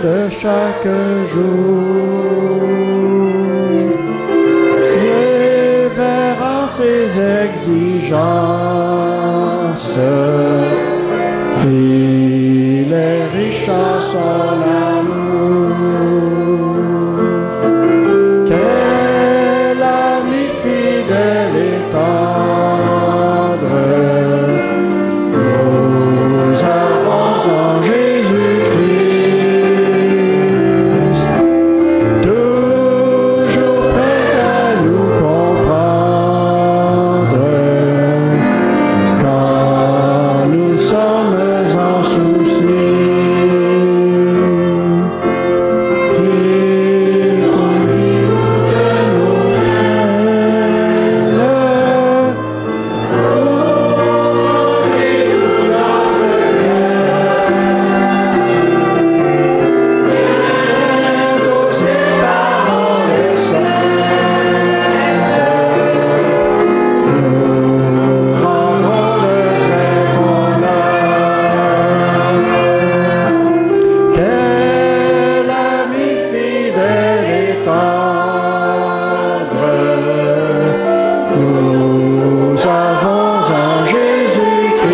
de chaque jour. Sévérant ses exigences, il est riche en son amour. Quel ami fidèle et tendre nous avons en Jésus-Christ, toujours prêt à nous comprendre quand nous sommes en souci. Qu'il conduit toutes nos peines, oublie tout notre bientôt ses paroles saintes nous rendront le vrai bonheur. Quel ami fidèle et tendre nous avons en Jésus-Christ,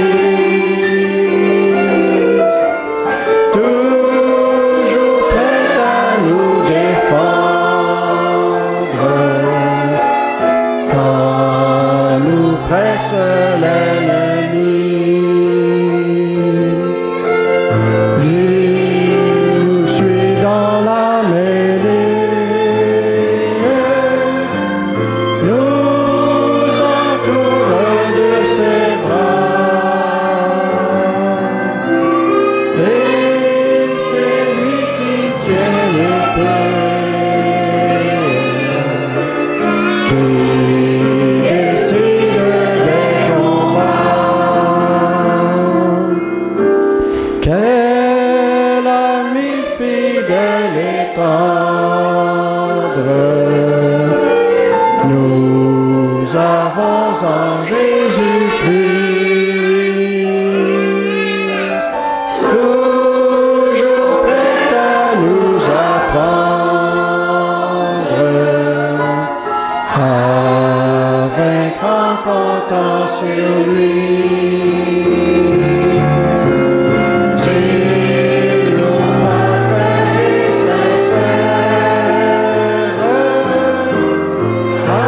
toujours prêt à nous défendre quand nous presse l'ennemi. Il nous suit dans la mêlée, nous entoure de ses bras, et c'est lui qui tient l'épée, qui décide des combats. Quel ami fidèle et tendre nous avons en Jésus-Christ, toujours prêt à nous apprendre à vaincre en comptant sur lui. C'est nos frères et sincères à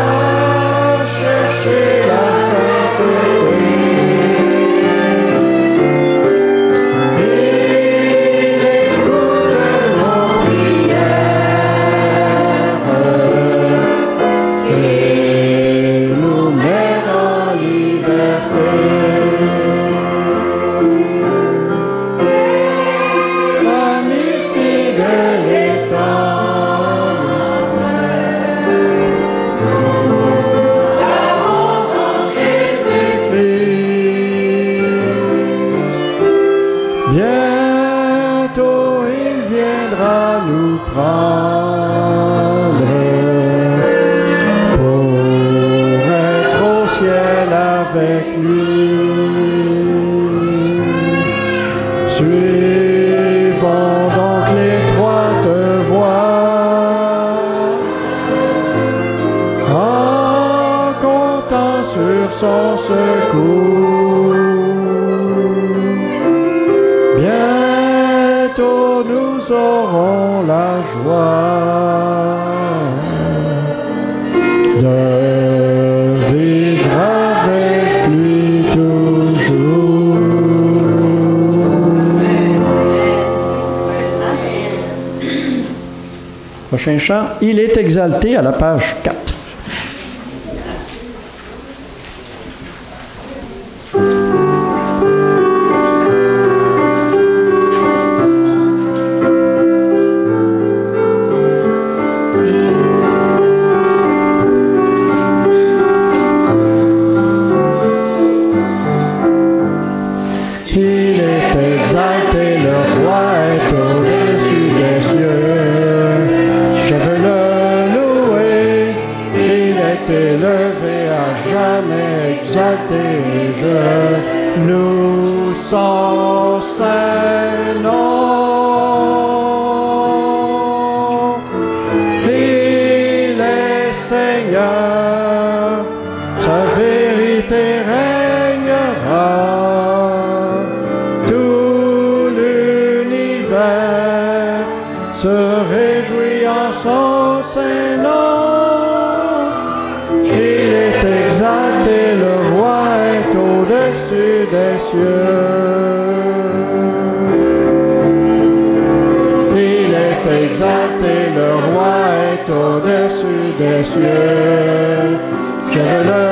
chercher la sainteté. Il écoute nos prières et nous met en liberté. Ami fidèle et tendre, nous avons en Jésus-Christ. Bientôt il viendra nous prendre pour être au ciel avec lui. Suivons donc l'étroite voie en comptant sur son secours. Bientôt nous aurons la joie de vivre avec lui toujours. Prochain chant, il est exalté à la page 4. Il est exalté, le roi est au-dessus des cieux. Je veux le louer se réjouit en son Saint-Nom. Il est exalté, le roi est au-dessus des cieux. Il est exalté, le roi est au-dessus des cieux. Je veux le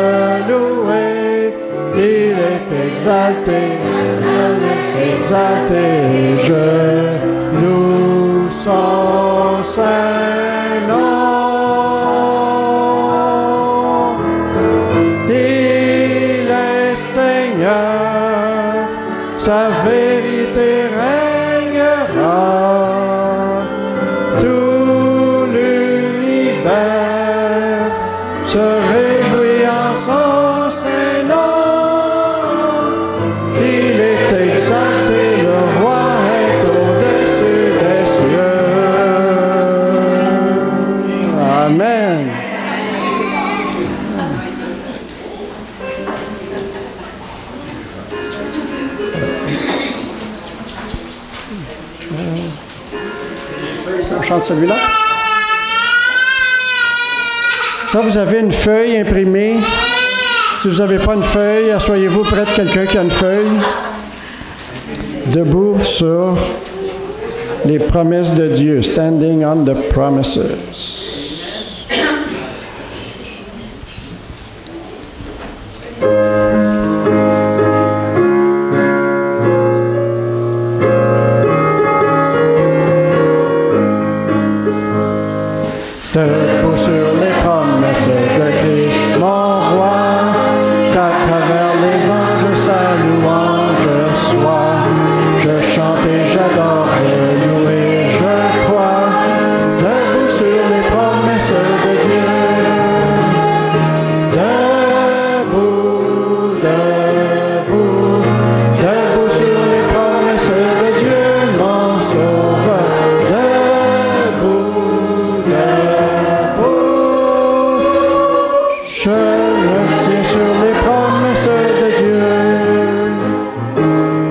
louer, il est exalté, exalté, je loue son Saint-Nom. Il est Seigneur, sa vérité régnera. Tout l'univers se réjouit en son Saint-Nom. Il est exalté, le roi est au-dessus des cieux. Amen. On chante celui-là. Ça, vous avez une feuille imprimée. Si vous n'avez pas une feuille, asseyez-vous près de quelqu'un qui a une feuille. Debout sur les promesses de Dieu. Standing on the promises. Debout sur les promesses de Christ, mon roi, qu'à travers les anges sa louange soit. Je chante et j'adore, je loue et je crois. Debout sur les promesses de Dieu. Debout, debout, debout sur les promesses de Dieu, mon sauveur. Je me tiens sur les promesses de Dieu,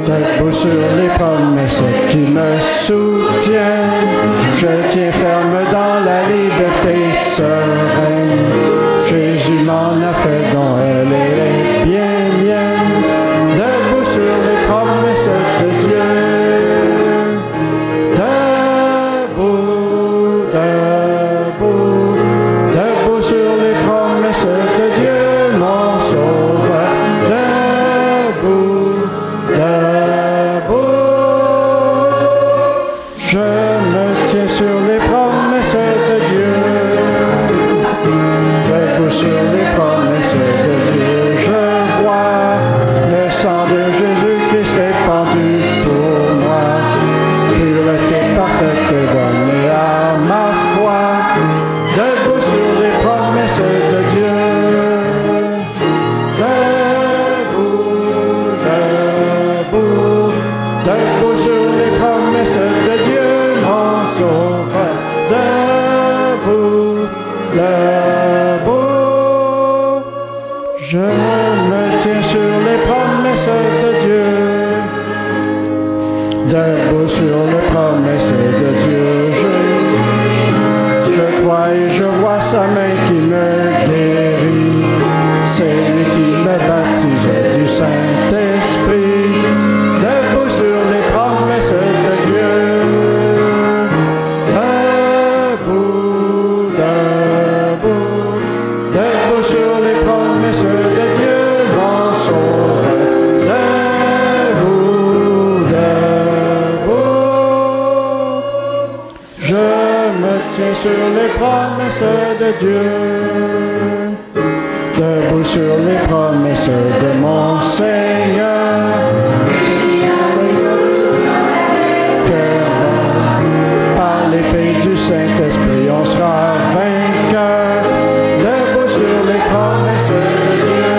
debout sur les promesses qui me soutiennent. Je tiens ferme dans la liberté sereine. Jésus m'en a fait don, elle est bien mienne. Debout sur les promesses de Dieu. Debout, debout, debout sur les promesses de Dieu, mon sauveur. Debout, debout, je me tiens sur les promesses de Dieu. Debout sur les promesses de Dieu, je vois le sang de Jésus-Christ répandu pour moi. Pureté parfaite donnée à ma foi. Debout sur les promesses de Dieu. Debout, debout, debout sur les promesses de Dieu, mon sauveur. Debout, debout, je me tiens sur les promesses de Dieu. Debout sur les promesses de Dieu, je crois et je vois sa main qui me guérit. C'est lui qui me baptise du Saint-Esprit. Debout sur les promesses de Dieu. Debout, debout, debout sur les promesses de Dieu, mon sauveur. Debout, debout, je me tiens sur les promesses de Dieu. Debout sur les promesses de mon Seigneur. Par l'épée du Saint-Esprit, on sera vainqueur. Debout sur les promesses de Dieu.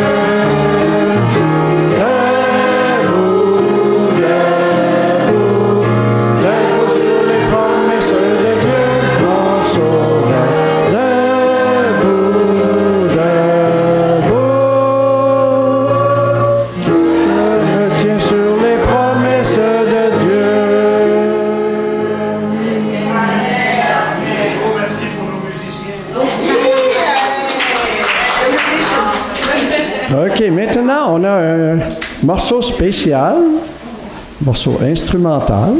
Debout, debout, debout sur les promesses de Dieu, mon sauveur. Debout, debout, je me tiens sur maintenant, on a un morceau spécial, un morceau instrumental.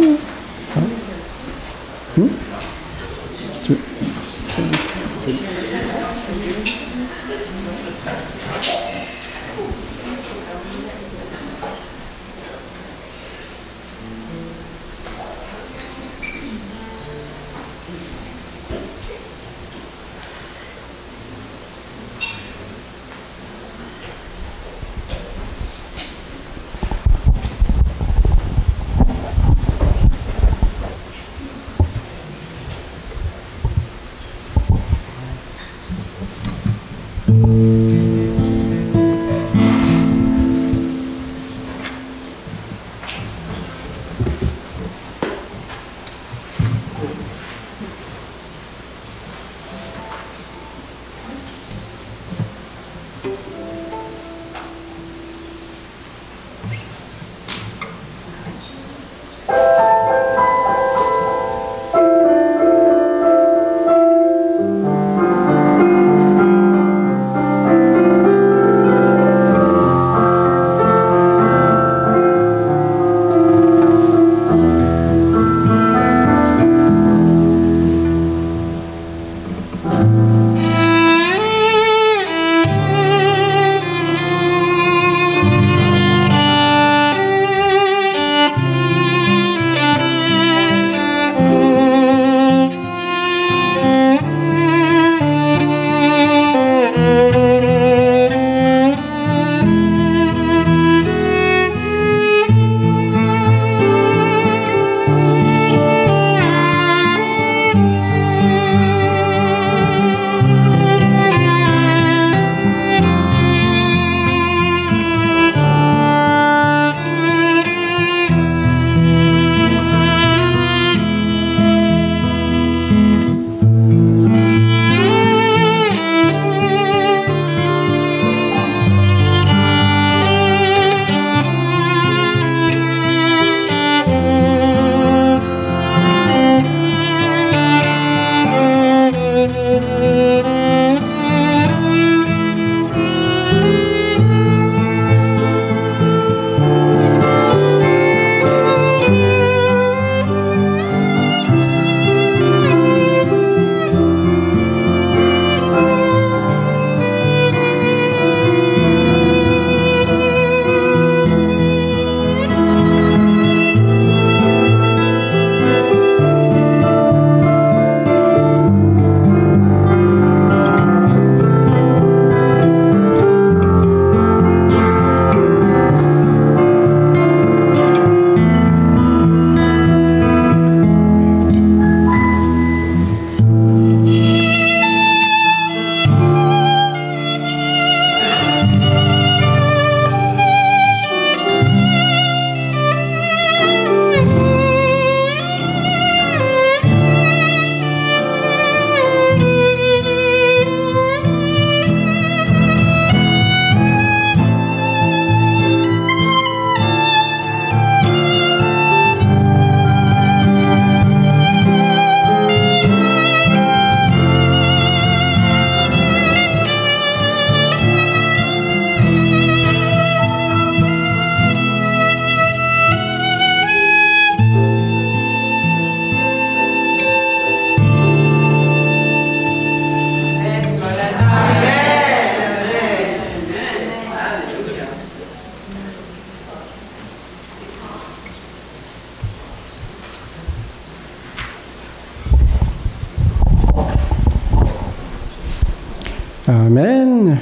Amen.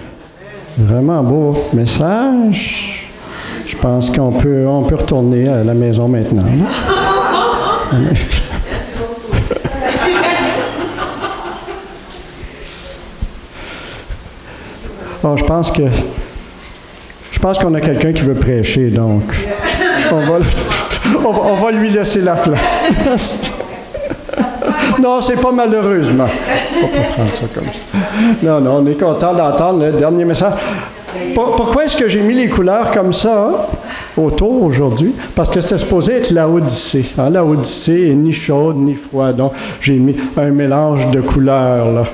Vraiment beau message. Je pense qu'on peut retourner à la maison maintenant. Amen. Bon, je pense qu'on a quelqu'un qui veut prêcher, donc on va lui laisser la place. Non, c'est pas malheureusement. On peut prendre ça comme ça. Non, on est content d'entendre le dernier message. Pourquoi est-ce que j'ai mis les couleurs comme ça autour aujourd'hui? Parce que c'est supposé être la Odyssée. Hein? La Odyssée est ni chaude ni froide. Donc, j'ai mis un mélange de couleurs. Là.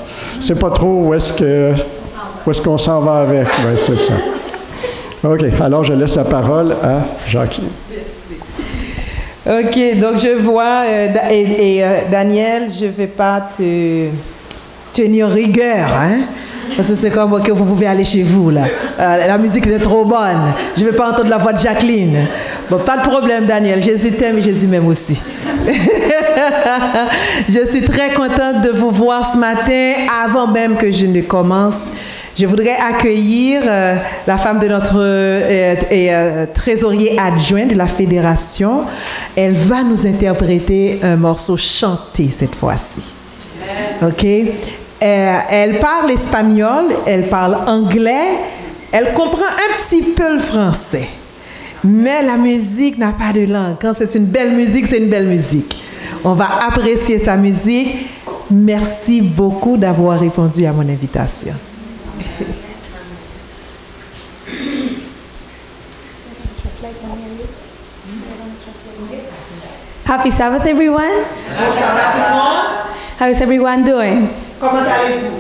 C'est pas trop où est-ce qu'on s'en va avec. Oui, c'est ça. OK, alors je laisse la parole à Jacqueline. OK, donc je vois, Daniel, je ne vais pas te tenir rigueur, hein? Parce que c'est comme que vous pouvez aller chez vous, là. La musique est trop bonne. Je ne vais pas entendre la voix de Jacqueline. Bon, pas de problème, Daniel. Jésus t'aime et Jésus m'aime aussi. Je suis très contente de vous voir ce matin. Avant même que je ne commence, je voudrais accueillir la femme de notre trésorier adjoint de la fédération. Elle va nous interpréter un morceau chanté cette fois-ci. OK? Elle parle espagnol, elle parle anglais, elle comprend un petit peu le français. Mais la musique n'a pas de langue. Quand c'est une belle musique, c'est une belle musique. On va apprécier sa musique. Merci beaucoup d'avoir répondu à mon invitation. Happy Sabbath, everyone. How is everyone doing? Comment allez-vous?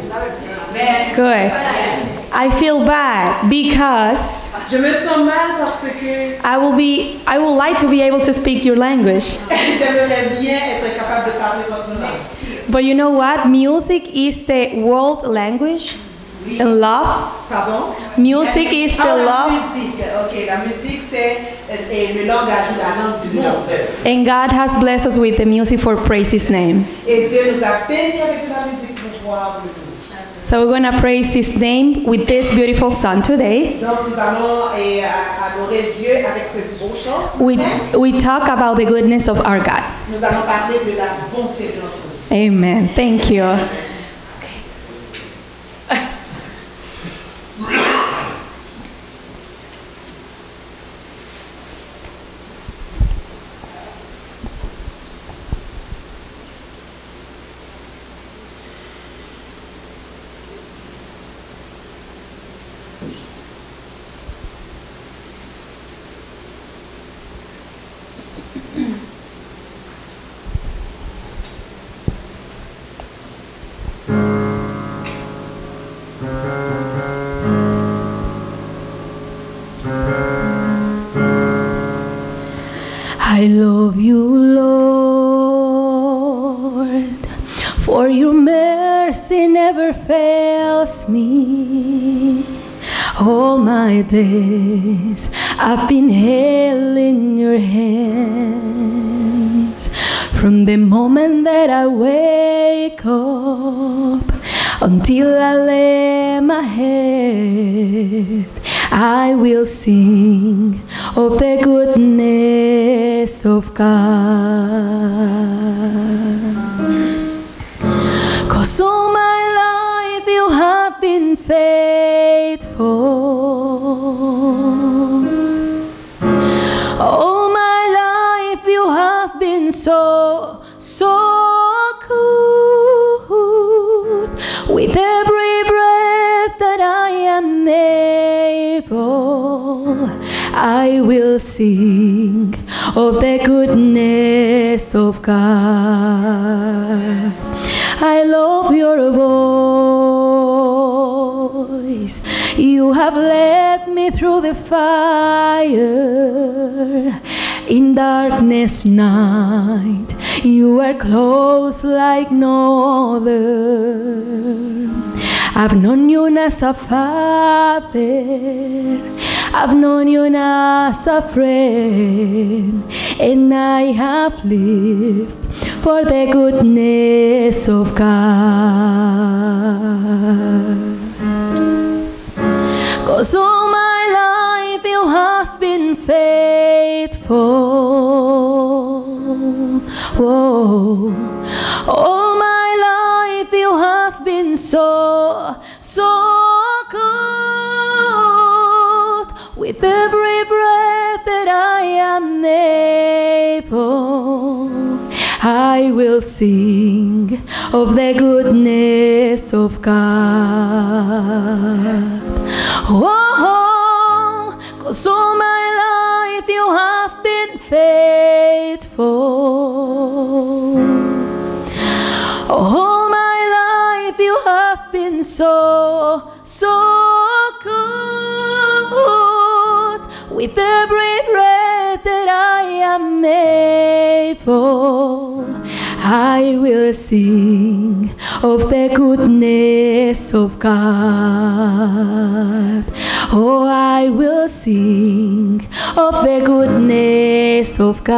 Good. I feel bad because Je me sens mal parce que I would like to be able to speak your language. j'aimerais bien être capable de parler votre langue. But you know what? Music is the world language and love. Pardon? Music is the la love. musique. OK, la musique c'est le langage, la langue du monde. And God has blessed us with the music for praise His name. Et Dieu nous a bénis avec la musique pour pouvoir le. So we're going to praise His name with this beautiful song today. Donc nous allons adorer Dieu avec ce beau chant. We talk about the goodness of our God. Nous allons parler de la bonté de notre Dieu. Amen. Thank you. I love you, Lord, for your mercy never fails me. All my days I've been held in your hands. From the moment that I wake up until I lay my head, I will sing of the goodness of God. 'Cause all my life you have been faithful. All my life you have been so good. With every breath that I am able, I will sing of the goodness of God. I love your voice. You have led me through the fire. In darkness night, you are close like no other. I've known you as a father, I've known you as a friend, and I have lived for the goodness of God. 'Cause all my life you have been faithful. Whoa. All my life you have been so good. With every breath that I am able, I will sing of the goodness of God. Oh, 'cause all my life you have been faithful. All my life you have been so good. faithful. I will sing of the goodness of God. Oh, I will sing of the goodness of God.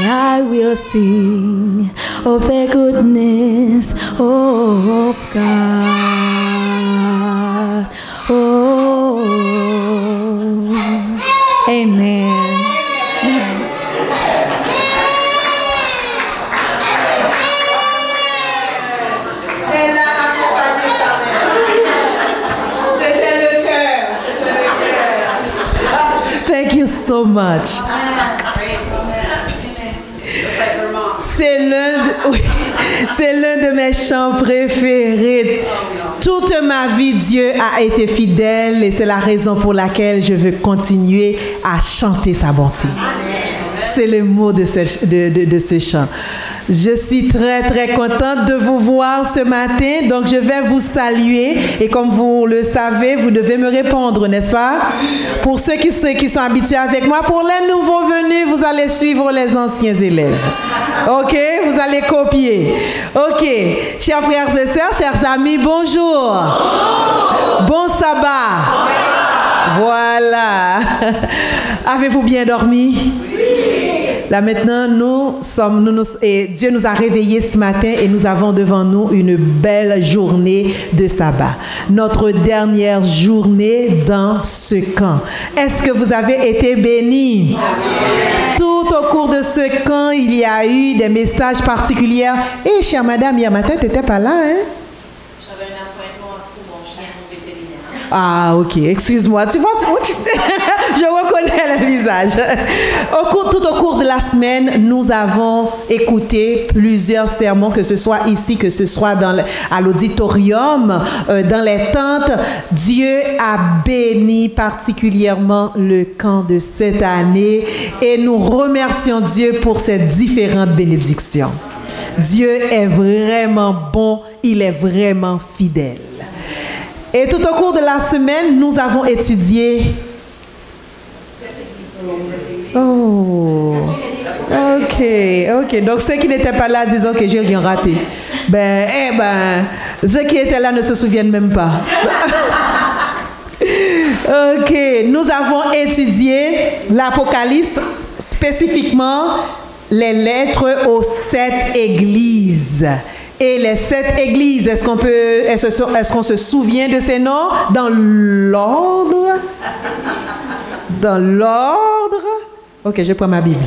I will sing of the goodness of God. Oh, amen. Thank you so much. C'est l'un de mes chants préférés. Toute ma vie, Dieu a été fidèle et c'est la raison pour laquelle je veux continuer à chanter sa bonté. C'est le mot de ce chant. Je suis très, très contente de vous voir ce matin. Donc, je vais vous saluer. Et comme vous le savez, vous devez me répondre, n'est-ce pas? Pour ceux qui sont habitués avec moi, pour les nouveaux venus, vous allez suivre les anciens élèves. OK? Vous allez copier. OK. Chers frères et sœurs, chers amis, bonjour. Bon sabbat. Voilà. Avez-vous bien dormi? Là maintenant, et Dieu nous a réveillés ce matin et nous avons devant nous une belle journée de sabbat. Notre dernière journée dans ce camp. Est-ce que vous avez été bénis? Tout au cours de ce camp, il y a eu des messages particuliers. Et chère madame, hier matin, tu n'étais pas là, hein? J'avais un appointement pour mon chien au vétérinaire. Ah, ok. Excuse-moi. Tu vois, je reconnais le visage. Tout au cours de la semaine, nous avons écouté plusieurs sermons, que ce soit ici, que ce soit à l'auditorium, dans les tentes. Dieu a béni particulièrement le camp de cette année et nous remercions Dieu pour ces différentes bénédictions. Dieu est vraiment bon, il est vraiment fidèle. Et tout au cours de la semaine, nous avons étudié. Oh, ok. Donc ceux qui n'étaient pas là disent ok, j'ai rien raté. Ceux qui étaient là ne se souviennent même pas. Ok, nous avons étudié l'Apocalypse, spécifiquement les lettres aux 7 églises. Et les 7 églises, est-ce qu'on se souvient de ces noms dans l'ordre? Dans l'ordre? Ok, je prends ma Bible.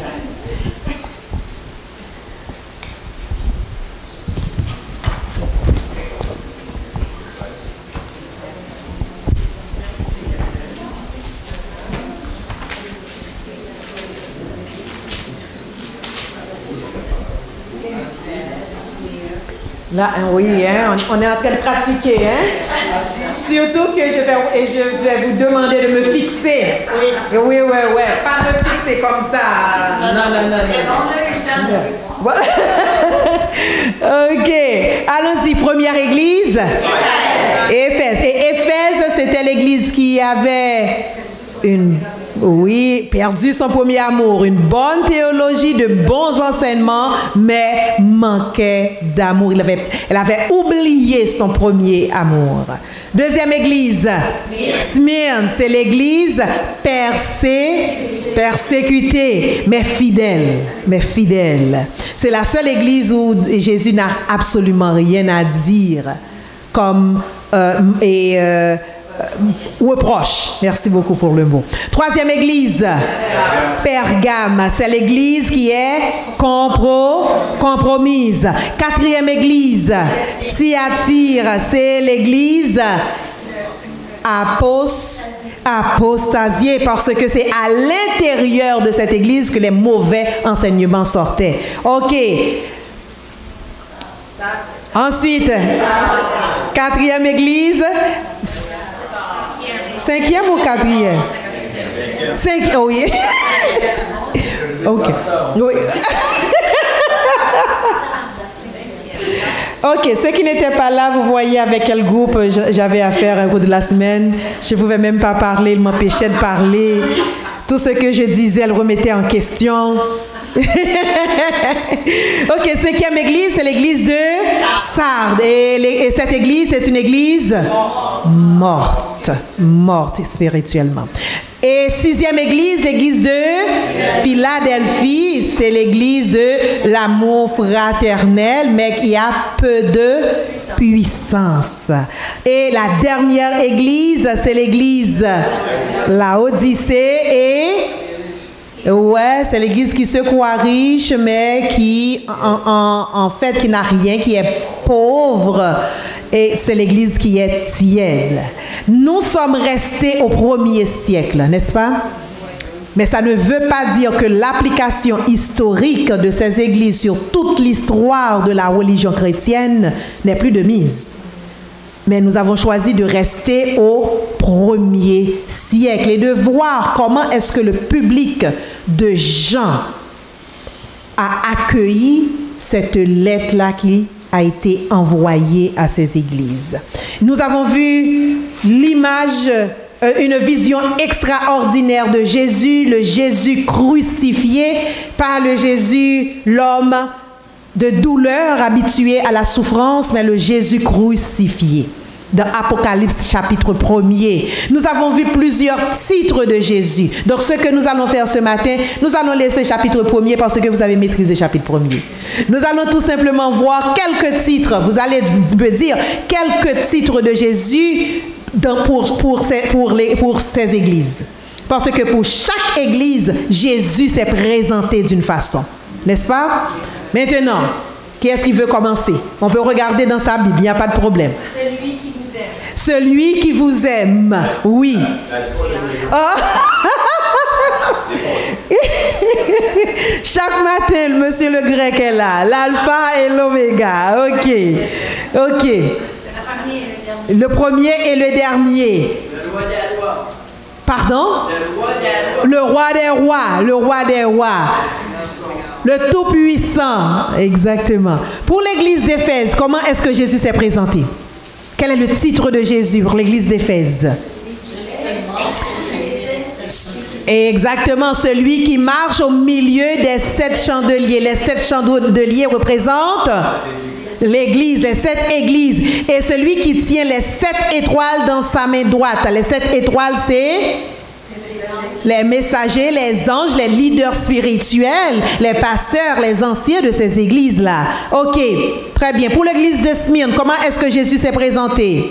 Là, oui, hein, on est en train de pratiquer, hein? Surtout que je vais vous demander de me fixer. Oui. Pas me fixer comme ça. Non. Ok, allons-y. Première église. Éphèse. Et Éphèse, c'était l'église qui avait perdu son premier amour, une bonne théologie, de bons enseignements, mais manquait d'amour. Elle avait oublié son premier amour. Deuxième église, Smyrne, c'est l'église persécutée, mais fidèle. C'est la seule église où Jésus n'a absolument rien à dire comme reproche. Merci beaucoup pour le mot. Troisième église, Pergame. C'est l'église qui est compromise. Quatrième église, Thyatire. C'est l'église apostasiée parce que c'est à l'intérieur de cette église que les mauvais enseignements sortaient. Ok. Ensuite, quatrième église. Cinquième ou quatrième? Oui. Ok. Oui. Ok, ceux qui n'étaient pas là, vous voyez avec quel groupe j'avais affaire au cours de la semaine. Je ne pouvais même pas parler, il m'empêchait de parler. Tout ce que je disais, elle remettait en question. Ok, 5e église, c'est l'église de Sardes. Et cette église, c'est une église morte spirituellement. Et 6e église, l'église de Philadelphie, c'est l'église de l'amour fraternel, mais qui a peu de puissance. Et la dernière église, c'est l'église Laodicée et ouais, c'est l'église qui se croit riche, mais qui, en fait, qui n'a rien, qui est pauvre. Et c'est l'église qui est tiède. Nous sommes restés au 1er siècle, n'est-ce pas? Mais ça ne veut pas dire que l'application historique de ces églises sur toute l'histoire de la religion chrétienne n'est plus de mise. Mais nous avons choisi de rester au 1er siècle et de voir comment est-ce que le public de Jean a accueilli cette lettre-là qui a été envoyée à ces églises. Nous avons vu l'image, une vision extraordinaire de Jésus, le Jésus crucifié, pas le Jésus, l'homme de douleur habitué à la souffrance, mais le Jésus crucifié. Dans Apocalypse chapitre 1er, nous avons vu plusieurs titres de Jésus. Donc ce que nous allons faire ce matin, nous allons laisser chapitre 1er parce que vous avez maîtrisé chapitre 1er. Nous allons tout simplement voir quelques titres. Vous allez me dire quelques titres de Jésus pour ces églises. Parce que pour chaque église, Jésus s'est présenté d'une façon. N'est-ce pas? Maintenant, qui est-ce qui veut commencer? On peut regarder dans sa Bible, il n'y a pas de problème. Celui qui vous aime. Celui qui vous aime, oui. Oh. Chaque matin, le monsieur le grec est là, l'alpha et l'oméga. Ok. Le premier et le dernier. Le roi des rois. Pardon? Le roi des rois. Le roi des rois. Le Tout-Puissant, exactement. Pour l'église d'Éphèse, comment est-ce que Jésus s'est présenté? Quel est le titre de Jésus pour l'église d'Éphèse? Exactement, celui qui marche au milieu des 7 chandeliers. Les 7 chandeliers représentent l'église, les 7 églises. Et celui qui tient les 7 étoiles dans sa main droite. Les 7 étoiles, c'est les messagers, les anges, les leaders spirituels, les pasteurs, les anciens de ces églises-là. Ok, très bien. Pour l'église de Smyrne, comment est-ce que Jésus s'est présenté?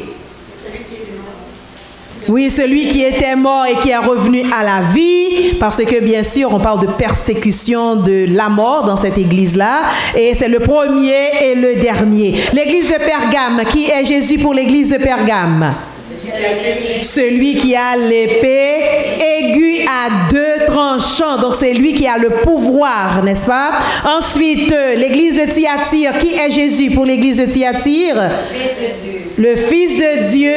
Oui, celui qui était mort et qui est revenu à la vie, parce que bien sûr, on parle de persécution de la mort dans cette église-là, et c'est le premier et le dernier. L'église de Pergame, qui est Jésus pour l'église de Pergame? Celui qui a l'épée aiguë à 2 tranchants. Donc c'est lui qui a le pouvoir, n'est-ce pas? Ensuite, l'église de Thyatire. Qui est Jésus pour l'église de Thyatire? Le Fils de Dieu,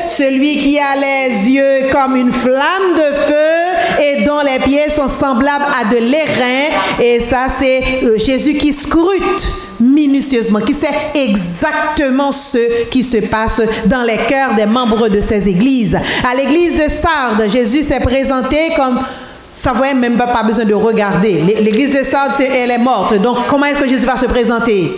celui qui a les yeux comme une flamme de feu et dont les pieds sont semblables à de l'airain. Et ça, c'est Jésus qui scrute minutieusement, qui sait exactement ce qui se passe dans les cœurs des membres de ces églises. À l'église de Sardes, Jésus s'est présenté comme... Ça ne vaut même pas besoin de regarder. L'église de Sardes, elle est morte. Donc, comment est-ce que Jésus va se présenter?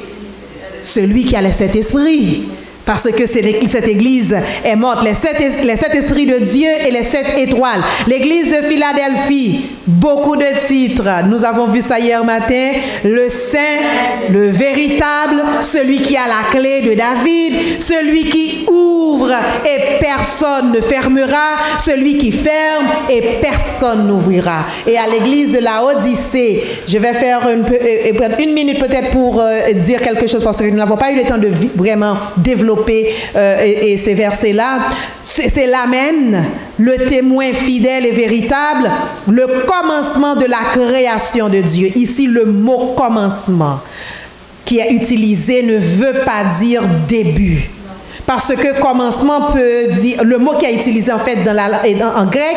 Celui qui a les 7 esprits. Parce que cette église est morte. Les 7 esprits de Dieu et les 7 étoiles. L'église de Philadelphie, beaucoup de titres. Nous avons vu ça hier matin. Le Saint, le véritable, celui qui a la clé de David, celui qui ouvre et personne ne fermera, celui qui ferme et personne n'ouvrira. Et à l'église de la Odyssée, je vais faire une minute peut-être pour dire quelque chose parce que nous n'avons pas eu le temps de vraiment développer et ces versets-là. C'est l'Amen, le témoin fidèle et véritable, le commencement de la création de Dieu. Ici, le mot commencement qui est utilisé ne veut pas dire début. Parce que commencement peut dire, le mot qui est utilisé en fait en grec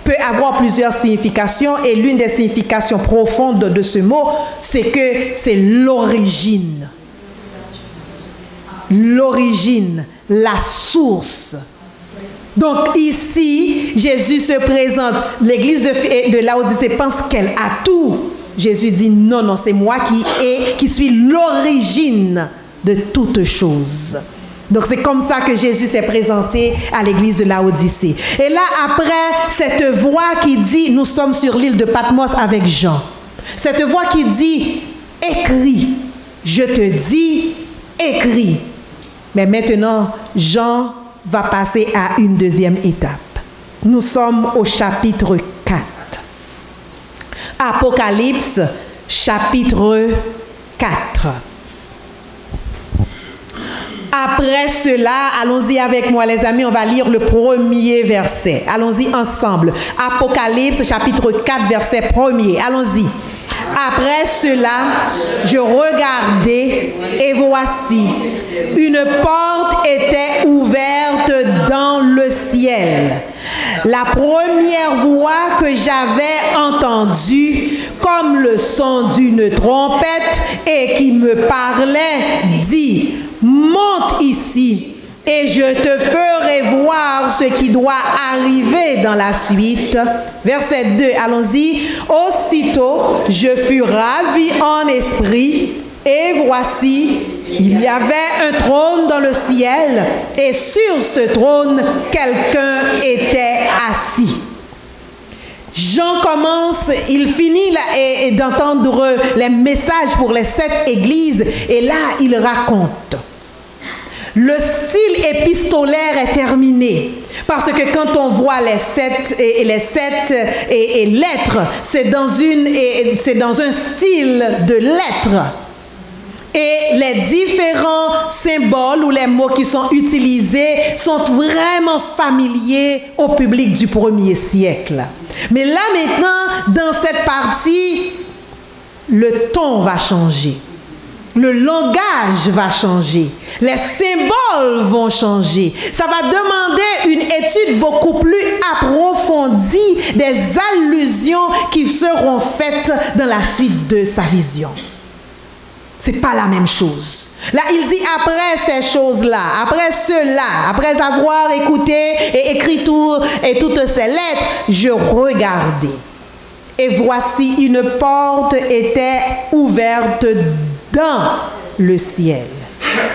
peut avoir plusieurs significations et l'une des significations profondes de ce mot, c'est que c'est l'origine. L'origine, la source. Donc ici, Jésus se présente. L'église de Laodicée pense qu'elle a tout. Jésus dit non, non, c'est moi qui suis l'origine de toutes choses. Donc c'est comme ça que Jésus s'est présenté à l'église de Laodicée. Et là, après, cette voix qui dit, nous sommes sur l'île de Patmos avec Jean. Cette voix qui dit, écris. Je te dis, écris. Mais maintenant, Jean va passer à une deuxième étape. Nous sommes au chapitre 4. Apocalypse, chapitre 4. Après cela, allons-y avec moi les amis, on va lire le premier verset. Allons-y ensemble. Apocalypse, chapitre 4, verset 1er. Allons-y. Après cela, je regardai et voici, une porte était ouverte dans le ciel. La première voix que j'avais entendue, comme le son d'une trompette et qui me parlait, dit, monte ici et je te ferai voir ce qui doit arriver dans la suite. Verset 2, allons-y. Aussitôt, je fus ravi en esprit et voici, il y avait un trône dans le ciel et sur ce trône, quelqu'un était assis. Jean commence, il finit d'entendre les messages pour les 7 églises et là, il raconte. Le style épistolaire est terminé parce que quand on voit les 7 lettres, c'est dans un style de lettres. Et les différents symboles ou les mots qui sont utilisés sont vraiment familiers au public du 1er siècle. Mais là maintenant, dans cette partie, le ton va changer. Le langage va changer. Les symboles vont changer. Ça va demander une étude beaucoup plus approfondie des allusions qui seront faites dans la suite de sa vision. C'est pas la même chose. Là, il dit après ces choses-là, après cela, après avoir écouté et écrit toutes ces lettres, je regardais. Et voici une porte était ouverte dans le ciel.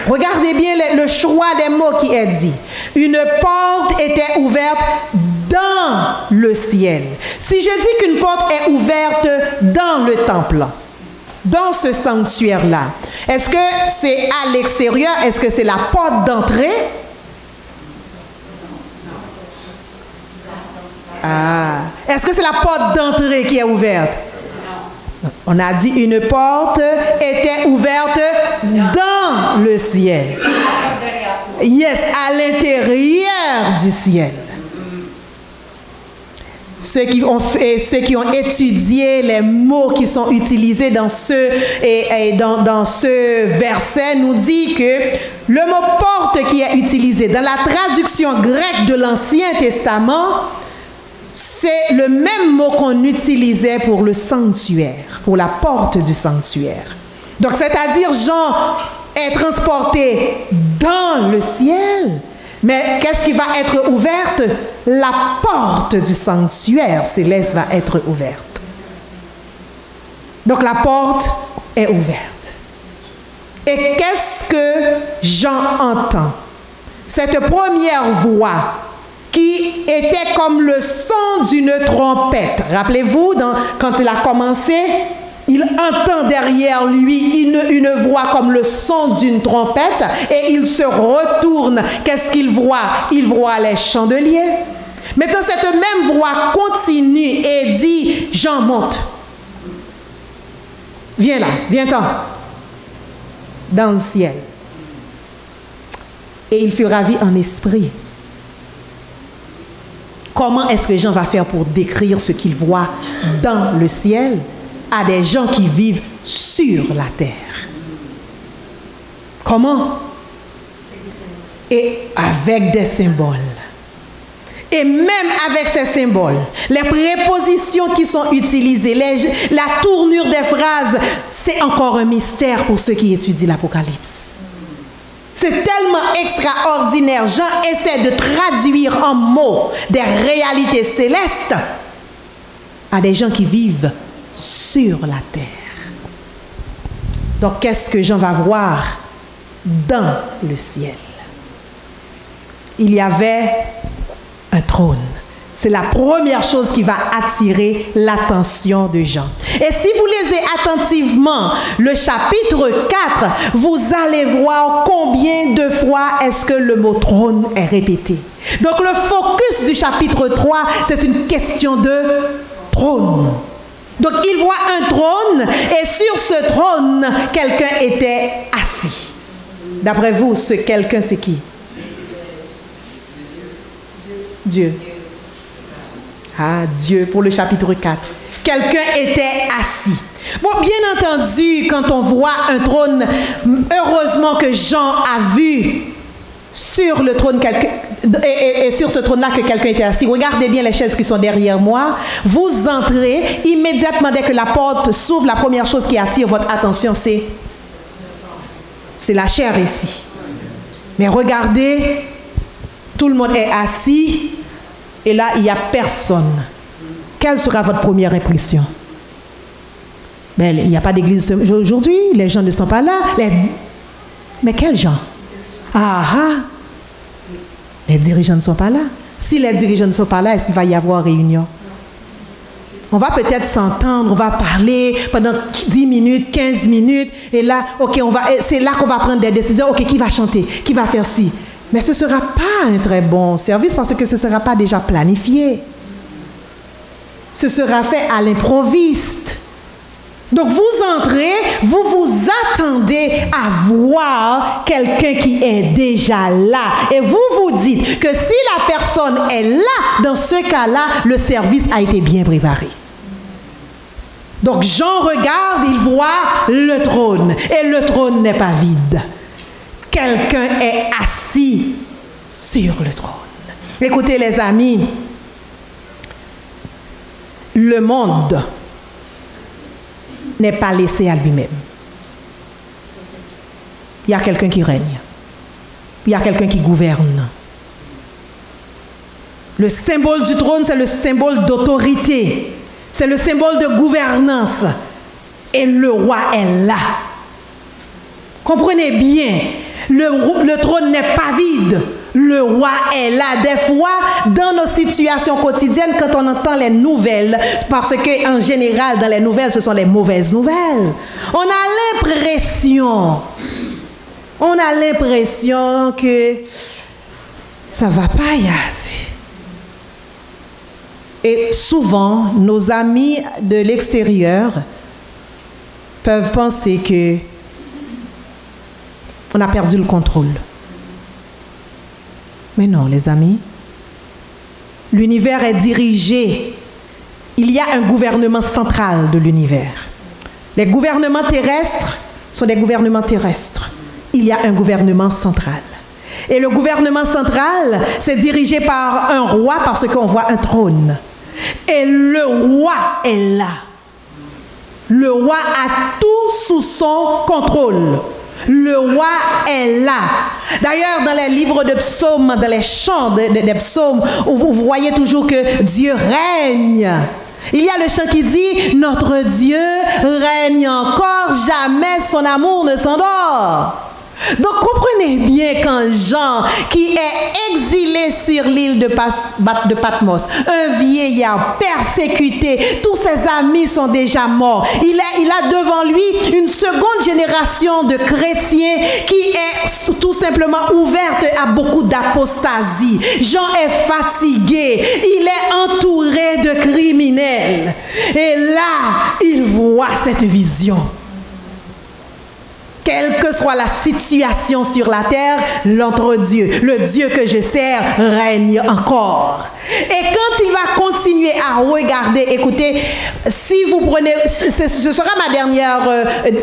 Regardez bien le choix des mots qui est dit. Une porte était ouverte dans le ciel. Si je dis qu'une porte est ouverte dans le temple, dans ce sanctuaire-là, est-ce que c'est à l'extérieur? Est-ce que c'est la porte d'entrée? Est-ce que c'est la porte d'entrée qui est ouverte? On a dit une porte était ouverte dans le ciel. Yes, à l'intérieur du ciel. Ceux qui ont étudié les mots qui sont utilisés dans ce verset nous dit que le mot porte qui est utilisé dans la traduction grecque de l'Ancien Testament, c'est le même mot qu'on utilisait pour le sanctuaire, pour la porte du sanctuaire. Donc, c'est-à-dire, Jean est transporté dans le ciel, mais qu'est-ce qui va être ouverte? La porte du sanctuaire céleste va être ouverte. Donc, la porte est ouverte. Et qu'est-ce que Jean entend? Cette première voix qui était comme le son d'une trompette. Rappelez-vous, quand il a commencé, il entend derrière lui une voix comme le son d'une trompette et il se retourne. Qu'est-ce qu'il voit? Il voit les chandeliers. Maintenant, cette même voix continue et dit, Jean, monte. Viens là, viens-t'en. Dans le ciel. Et il fut ravi en esprit. Comment est-ce que Jean va faire pour décrire ce qu'il voit dans le ciel à des gens qui vivent sur la terre? Comment? Et avec des symboles. Et même avec ces symboles, les prépositions qui sont utilisées, la tournure des phrases, c'est encore un mystère pour ceux qui étudient l'Apocalypse. C'est tellement extraordinaire. Jean essaie de traduire en mots des réalités célestes à des gens qui vivent sur la terre. Donc, qu'est-ce que Jean va voir dans le ciel? Il y avait un trône. C'est la première chose qui va attirer l'attention de Jean. Et si vous lisez attentivement le chapitre 4, vous allez voir combien de fois est-ce que le mot trône est répété. Donc le focus du chapitre 3, c'est une question de trône. Donc il voit un trône et sur ce trône, quelqu'un était assis. D'après vous, ce quelqu'un, c'est qui? Dieu. Ah, Dieu, pour le chapitre 4. Quelqu'un était assis. Bon, bien entendu, quand on voit un trône, heureusement que Jean a vu sur le trône et sur ce trône-là que quelqu'un était assis. Regardez bien les chaises qui sont derrière moi. Vous entrez, immédiatement dès que la porte s'ouvre, la première chose qui attire votre attention, c'est la chair ici. Mais regardez, tout le monde est assis. Et là, il n'y a personne. Quelle sera votre première impression? Mais il n'y a pas d'église aujourd'hui, les gens ne sont pas là. Mais quels gens? Les dirigeants ne sont pas là. Si les dirigeants ne sont pas là, est-ce qu'il va y avoir réunion? On va peut-être s'entendre, on va parler pendant 10 minutes, 15 minutes. Et là, c'est là qu'on va prendre des décisions. OK, qui va chanter? Qui va faire ci? Mais ce ne sera pas un très bon service parce que ce ne sera pas déjà planifié. Ce sera fait à l'improviste. Donc vous entrez, vous vous attendez à voir quelqu'un qui est déjà là. Et vous vous dites que si la personne est là, dans ce cas-là, le service a été bien préparé. Donc Jean regarde, il voit le trône. Et le trône n'est pas vide. Quelqu'un est assis sur le trône. Écoutez les amis, le monde n'est pas laissé à lui-même. Il y a quelqu'un qui règne. Il y a quelqu'un qui gouverne. Le symbole du trône, c'est le symbole d'autorité. C'est le symbole de gouvernance. Et le roi est là. Comprenez bien. Le trône n'est pas vide. Le roi est là. Des fois, dans nos situations quotidiennes, quand on entend les nouvelles, parce qu'en général, dans les nouvelles, ce sont les mauvaises nouvelles. On a l'impression que ça ne va pas y assez. Et souvent, nos amis de l'extérieur peuvent penser que on a perdu le contrôle. Mais non, les amis. L'univers est dirigé. Il y a un gouvernement central de l'univers. Les gouvernements terrestres sont des gouvernements terrestres. Il y a un gouvernement central. Et le gouvernement central, c'est dirigé par un roi parce qu'on voit un trône. Et le roi est là. Le roi a tout sous son contrôle. Le roi est là. D'ailleurs, dans les livres de psaumes, dans les chants des psaumes, où vous voyez toujours que Dieu règne. Il y a le chant qui dit « Notre Dieu règne encore, jamais son amour ne s'endort ». Donc, comprenez bien quand Jean, qui est exilé sur l'île de Patmos, un vieillard persécuté, tous ses amis sont déjà morts. Il a devant lui une seconde génération de chrétiens qui est tout simplement ouverte à beaucoup d'apostasie. Jean est fatigué, il est entouré de criminels. Et là, il voit cette vision. Quelle que soit la situation sur la terre, notre Dieu, le Dieu que je sers, règne encore. Et quand il va continuer à regarder, écoutez, si vous prenez, ce sera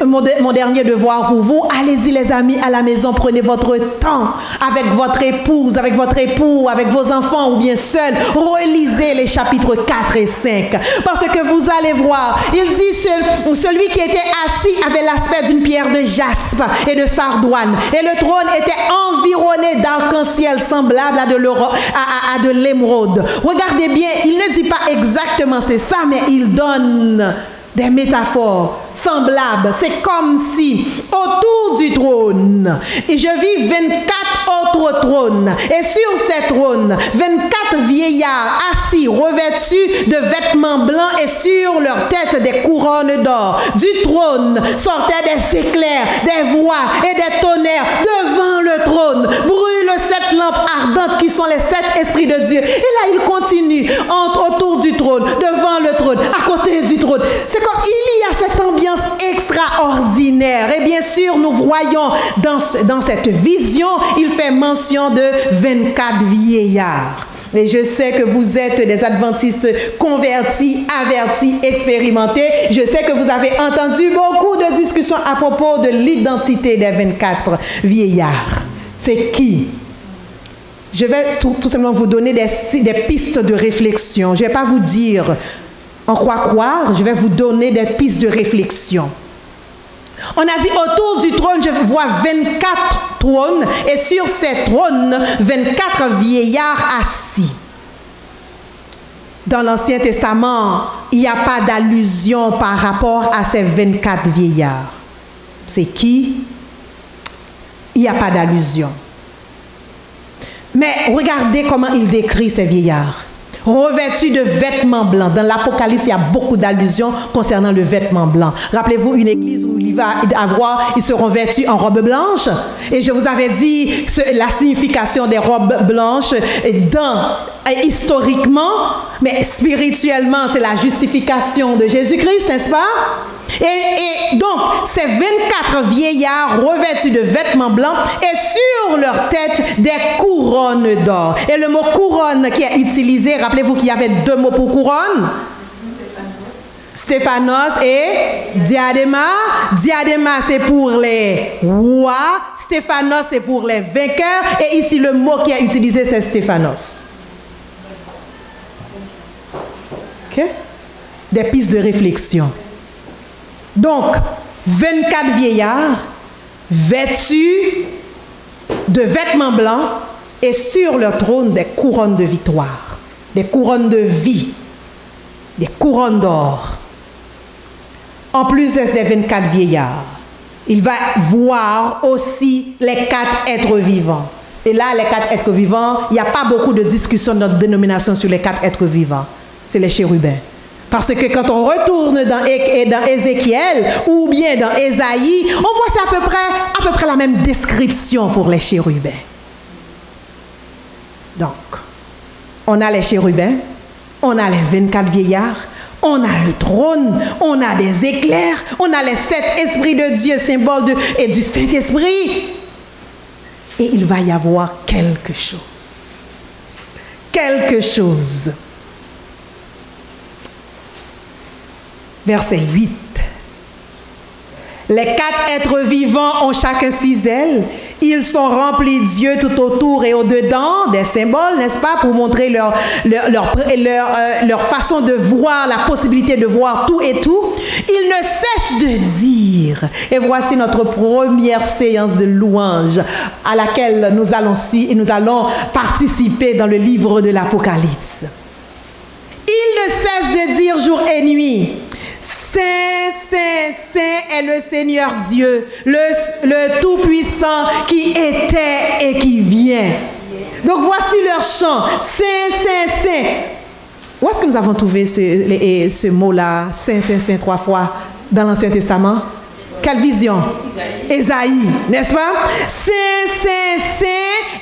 mon dernier devoir pour vous. Allez-y les amis à la maison, prenez votre temps avec votre épouse, avec votre époux, avec vos enfants ou bien seul. Relisez les chapitres 4 et 5. Parce que vous allez voir, il dit celui qui était assis avait l'aspect d'une pierre de jaspe et de sardoine. Et le trône était environné d'arc-en-ciel semblable à de l'émeraude. Regardez bien, il ne dit pas exactement c'est ça, mais il donne des métaphores semblables. C'est comme si autour du trône, et je vis 24 autres trônes, et sur ces trônes, 24 vieillards assis, revêtus de vêtements blancs et sur leur tête des couronnes d'or. Du trône sortaient des éclairs, des voix et des tonnerres. Devant le trône brûlent 7 lampes ardentes qui sont les 7 esprits de Dieu. Et là, il continue autour du trône, devant le trône, à côté du trône. C'est comme il y a cette ambiance extraordinaire. Et bien sûr, nous voyons dans cette vision, il fait mention de 24 vieillards. Et je sais que vous êtes des adventistes convertis, avertis, expérimentés. Je sais que vous avez entendu beaucoup de discussions à propos de l'identité des 24 vieillards. C'est qui? Je vais tout simplement vous donner des pistes de réflexion. Je ne vais pas vous dire en quoi croire, je vais vous donner des pistes de réflexion. On a dit autour du trône, je vois 24 trônes et sur ces trônes, 24 vieillards assis. Dans l'Ancien Testament, il n'y a pas d'allusion par rapport à ces 24 vieillards. C'est qui? Il n'y a pas d'allusion. Mais regardez comment il décrit ces vieillards. Revêtus de vêtements blancs. Dans l'Apocalypse, il y a beaucoup d'allusions concernant le vêtement blanc. Rappelez-vous une église où ils seront vêtus en robe blanche. Et je vous avais dit la signification des robes blanches historiquement, mais spirituellement, c'est la justification de Jésus-Christ, n'est-ce pas? Et donc, ces 24 vieillards revêtus de vêtements blancs et sur leur tête des couronnes d'or. Et le mot couronne qui est utilisé, rappelez-vous qu'il y avait 2 mots pour couronne. Stéphanos et diadéma. Diadéma, c'est pour les rois. Stéphanos, c'est pour les vainqueurs. Et ici, le mot qui est utilisé, c'est Stéphanos. OK? Des pistes de réflexion. Donc, 24 vieillards vêtus de vêtements blancs et sur leur trône des couronnes de victoire, des couronnes de vie, des couronnes d'or. En plus des 24 vieillards, il va voir aussi les 4 êtres vivants. Et là, les 4 êtres vivants, il n'y a pas beaucoup de discussion dans notre dénomination sur les 4 êtres vivants. C'est les chérubins. Parce que quand on retourne dans Ézéchiel ou bien dans Ésaïe, on voit c'est à peu près la même description pour les chérubins. Donc, on a les chérubins, on a les 24 vieillards, on a le trône, on a des éclairs, on a les 7 esprits de Dieu, symbole et du Saint-Esprit. Et il va y avoir quelque chose. Quelque chose. Verset 8. Les 4 êtres vivants ont chacun 6 ailes. Ils sont remplis d'yeux tout autour et au-dedans, des symboles, n'est-ce pas, pour montrer leur façon de voir, la possibilité de voir tout et tout. Ils ne cessent de dire, et voici notre première séance de louange à laquelle nous allons participer dans le livre de l'Apocalypse. Ils ne cessent de dire jour et nuit, Saint, Saint, Saint est le Seigneur Dieu, le Tout-Puissant qui était et qui vient. Donc voici leur chant. Saint, Saint, Saint. Où est-ce que nous avons trouvé ce mot-là, Saint, Saint, Saint, 3 fois dans l'Ancien Testament? Quelle vision? Ésaïe, n'est-ce pas? Saint, Saint, Saint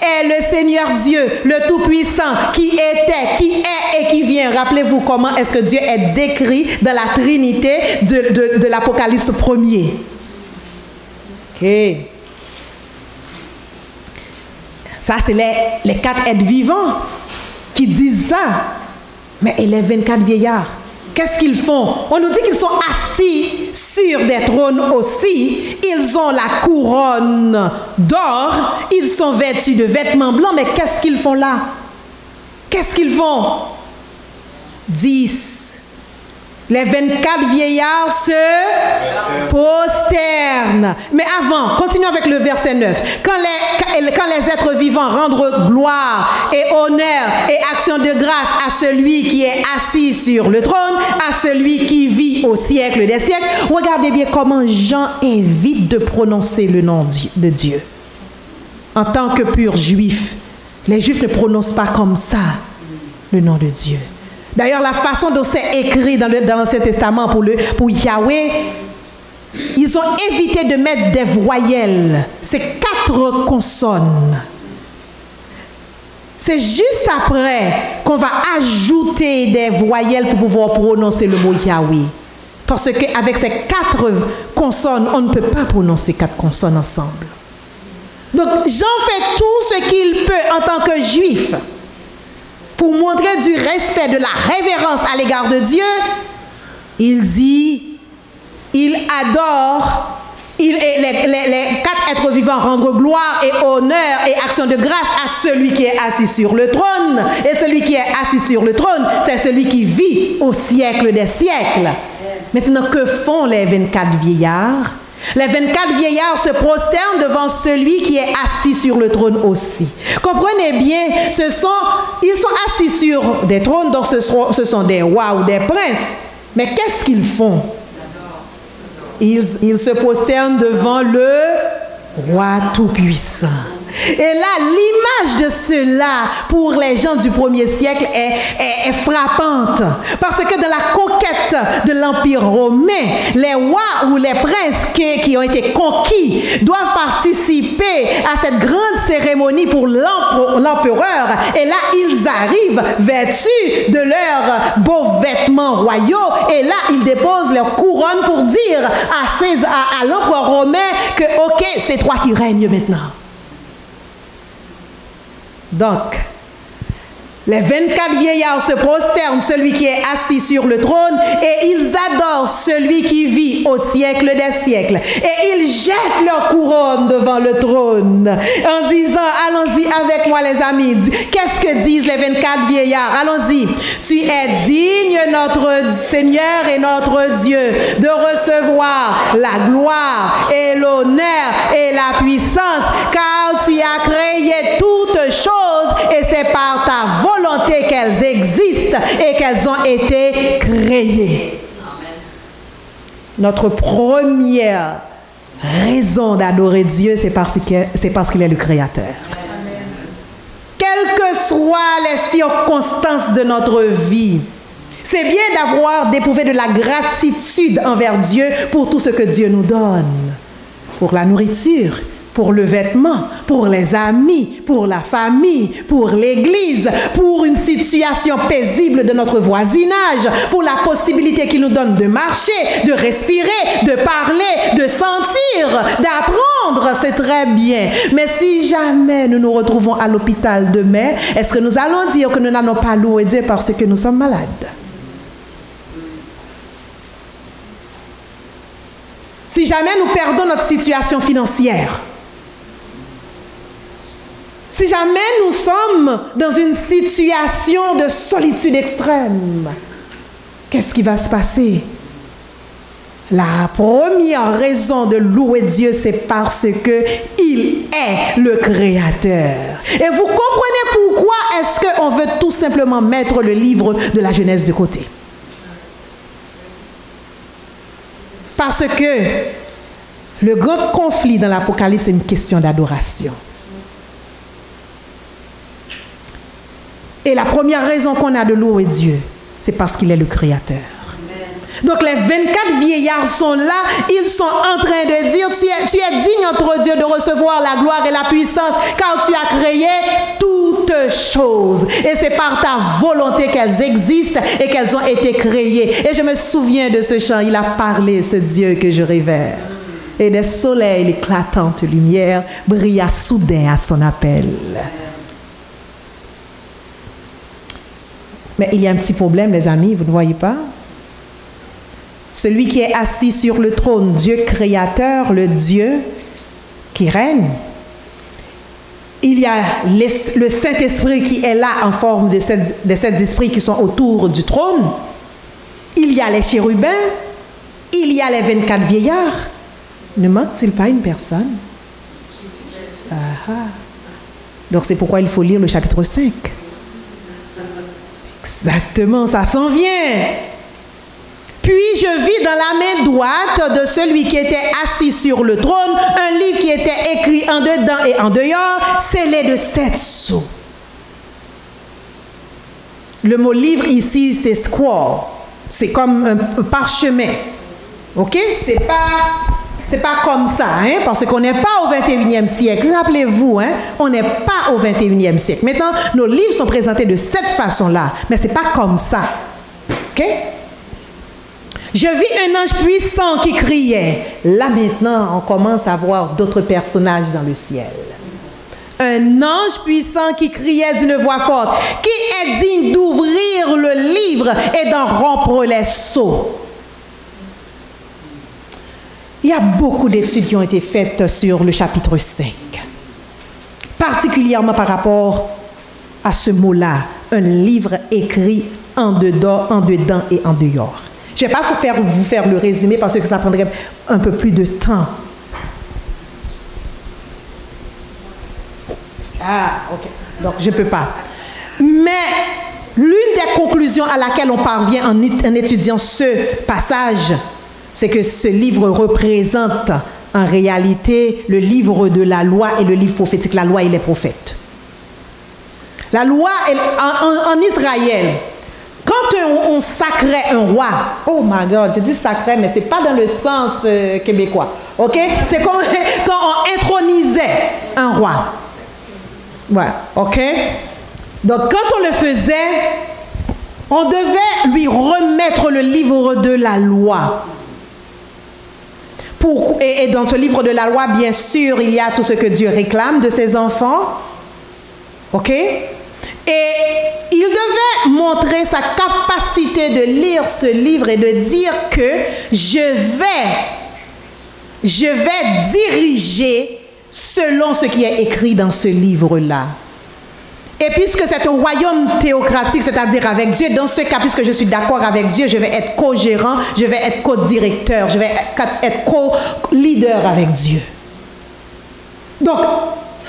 est le Seigneur Dieu, le Tout-Puissant, qui était, qui est et qui vient. Rappelez-vous comment est-ce que Dieu est décrit dans la Trinité de l'Apocalypse 1er. OK. Ça, c'est les 4 êtres vivants. qui disent ça. Mais et les 24 vieillards, qu'est-ce qu'ils font? On nous dit qu'ils sont assis sur des trônes aussi. Ils ont la couronne d'or. Ils sont vêtus de vêtements blancs. Mais qu'est-ce qu'ils font là? Qu'est-ce qu'ils font? 10. Les 24 vieillards se prosternent. Mais avant, continuons avec le verset 9. Quand les êtres vivants rendent gloire et honneur et action de grâce à celui qui est assis sur le trône, à celui qui vit au siècle des siècles, regardez bien comment Jean évite de prononcer le nom de Dieu. En tant que pur juif, les juifs ne prononcent pas comme ça le nom de Dieu. D'ailleurs, la façon dont c'est écrit dans l'Ancien Testament pour Yahweh, ils ont évité de mettre des voyelles. C'est 4 consonnes. C'est juste après qu'on va ajouter des voyelles pour pouvoir prononcer le mot Yahweh. Parce qu'avec ces 4 consonnes, on ne peut pas prononcer 4 consonnes ensemble. Donc, Jean fait tout ce qu'il peut en tant que juif. Pour montrer du respect, de la révérence à l'égard de Dieu, il dit, il adore, les 4 êtres vivants rendent gloire et honneur et action de grâce à celui qui est assis sur le trône. Et celui qui est assis sur le trône, c'est celui qui vit au siècle des siècles. Maintenant, que font les 24 vieillards? Les 24 vieillards se prosternent devant celui qui est assis sur le trône aussi. Comprenez bien, ils sont assis sur des trônes, donc ce sont des rois ou des princes. Mais qu'est-ce qu'ils font? Ils se prosternent devant le roi tout-puissant. Et là, l'image de cela pour les gens du 1er siècle est frappante. Parce que dans la conquête de l'Empire romain, les rois ou les princes qui ont été conquis doivent participer à cette grande cérémonie pour l'empereur. Et là, ils arrivent vêtus de leurs beaux vêtements royaux. Et là, ils déposent leur couronne pour dire à l'empereur romain que, OK, c'est toi qui règnes maintenant. Donc, les 24 vieillards se prosternent, celui qui est assis sur le trône, et ils adorent celui qui vit au siècle des siècles. Et ils jettent leur couronne devant le trône en disant, allons-y avec moi les amis. Qu'est-ce que disent les 24 vieillards? Allons-y. Tu es digne, notre Seigneur et notre Dieu, de recevoir la gloire et l'honneur et la puissance, car tu as créé toutes choses et c'est par ta volonté qu'elles existent et qu'elles ont été créées. Amen. Notre première raison d'adorer Dieu, c'est parce qu'il est le Créateur. Amen. Quelles que soient les circonstances de notre vie, c'est bien d'éprouver de la gratitude envers Dieu pour tout ce que Dieu nous donne. Pour la nourriture, pour le vêtement, pour les amis, pour la famille, pour l'église, pour une situation paisible de notre voisinage, pour la possibilité qu'il nous donne de marcher, de respirer, de parler, de sentir, d'apprendre, c'est très bien. Mais si jamais nous nous retrouvons à l'hôpital demain, est-ce que nous allons dire que nous n'allons pas louer Dieu parce que nous sommes malades? Si jamais nous perdons notre situation financière, si jamais nous sommes dans une situation de solitude extrême, qu'est-ce qui va se passer? La première raison de louer Dieu, c'est parce qu'il est le Créateur. Et vous comprenez pourquoi est-ce qu'on veut tout simplement mettre le livre de la Genèse de côté? Parce que le grand conflit dans l'Apocalypse, c'est une question d'adoration. Et la première raison qu'on a de louer Dieu, c'est parce qu'il est le Créateur. Amen. Donc les 24 vieillards sont là, ils sont en train de dire, tu es digne, notre Dieu, de recevoir la gloire et la puissance, car tu as créé toutes choses. Et c'est par ta volonté qu'elles existent et qu'elles ont été créées. Et je me souviens de ce chant, il a parlé, ce Dieu que je révère. Et des soleils, l'éclatante lumière, brilla soudain à son appel. Mais il y a un petit problème, les amis, vous ne voyez pas? Celui qui est assis sur le trône, Dieu créateur, le Dieu qui règne. Il y a le Saint-Esprit qui est là en forme de sept esprits qui sont autour du trône. Il y a les chérubins. Il y a les 24 vieillards. Ne manque-t-il pas une personne? Donc c'est pourquoi il faut lire le chapitre 5. Exactement, ça s'en vient. Puis je vis dans la main droite de celui qui était assis sur le trône un livre qui était écrit en dedans et en dehors, scellé de 7 sceaux. Le mot livre ici, c'est scroll. C'est comme un parchemin. OK? C'est pas comme ça, hein? Parce qu'on n'est pas au 21e siècle. Rappelez-vous, hein? On n'est pas au 21e siècle. Maintenant, nos livres sont présentés de cette façon-là, mais ce n'est pas comme ça. OK? Je vis un ange puissant qui criait. Là, maintenant, on commence à voir d'autres personnages dans le ciel. Un ange puissant qui criait d'une voix forte. Qui est digne d'ouvrir le livre et d'en rompre les sceaux? Il y a beaucoup d'études qui ont été faites sur le chapitre 5. Particulièrement par rapport à ce mot-là. Un livre écrit en dedans et en dehors. Je ne vais pas vous faire le résumé parce que ça prendrait un peu plus de temps. Ok. Donc, je ne peux pas. Mais l'une des conclusions à laquelle on parvient en étudiant ce passage, c'est que ce livre représente en réalité le livre de la loi et le livre prophétique, la loi et les prophètes. La loi en Israël, quand on sacrait un roi, oh my God, je dis sacré, mais ce n'est pas dans le sens québécois, ok? C'est comme quand on intronisait un roi. Ouais, ok? Donc quand on le faisait, on devait lui remettre le livre de la loi. Et dans ce livre de la loi, bien sûr, il y a tout ce que Dieu réclame de ses enfants. OK? Et il devait montrer sa capacité de lire ce livre et de dire que je vais diriger selon ce qui est écrit dans ce livre-là. Et puisque c'est un royaume théocratique, c'est-à-dire avec Dieu, dans ce cas, puisque je suis d'accord avec Dieu, je vais être co-gérant, je vais être co-directeur, je vais être co-leader avec Dieu. Donc,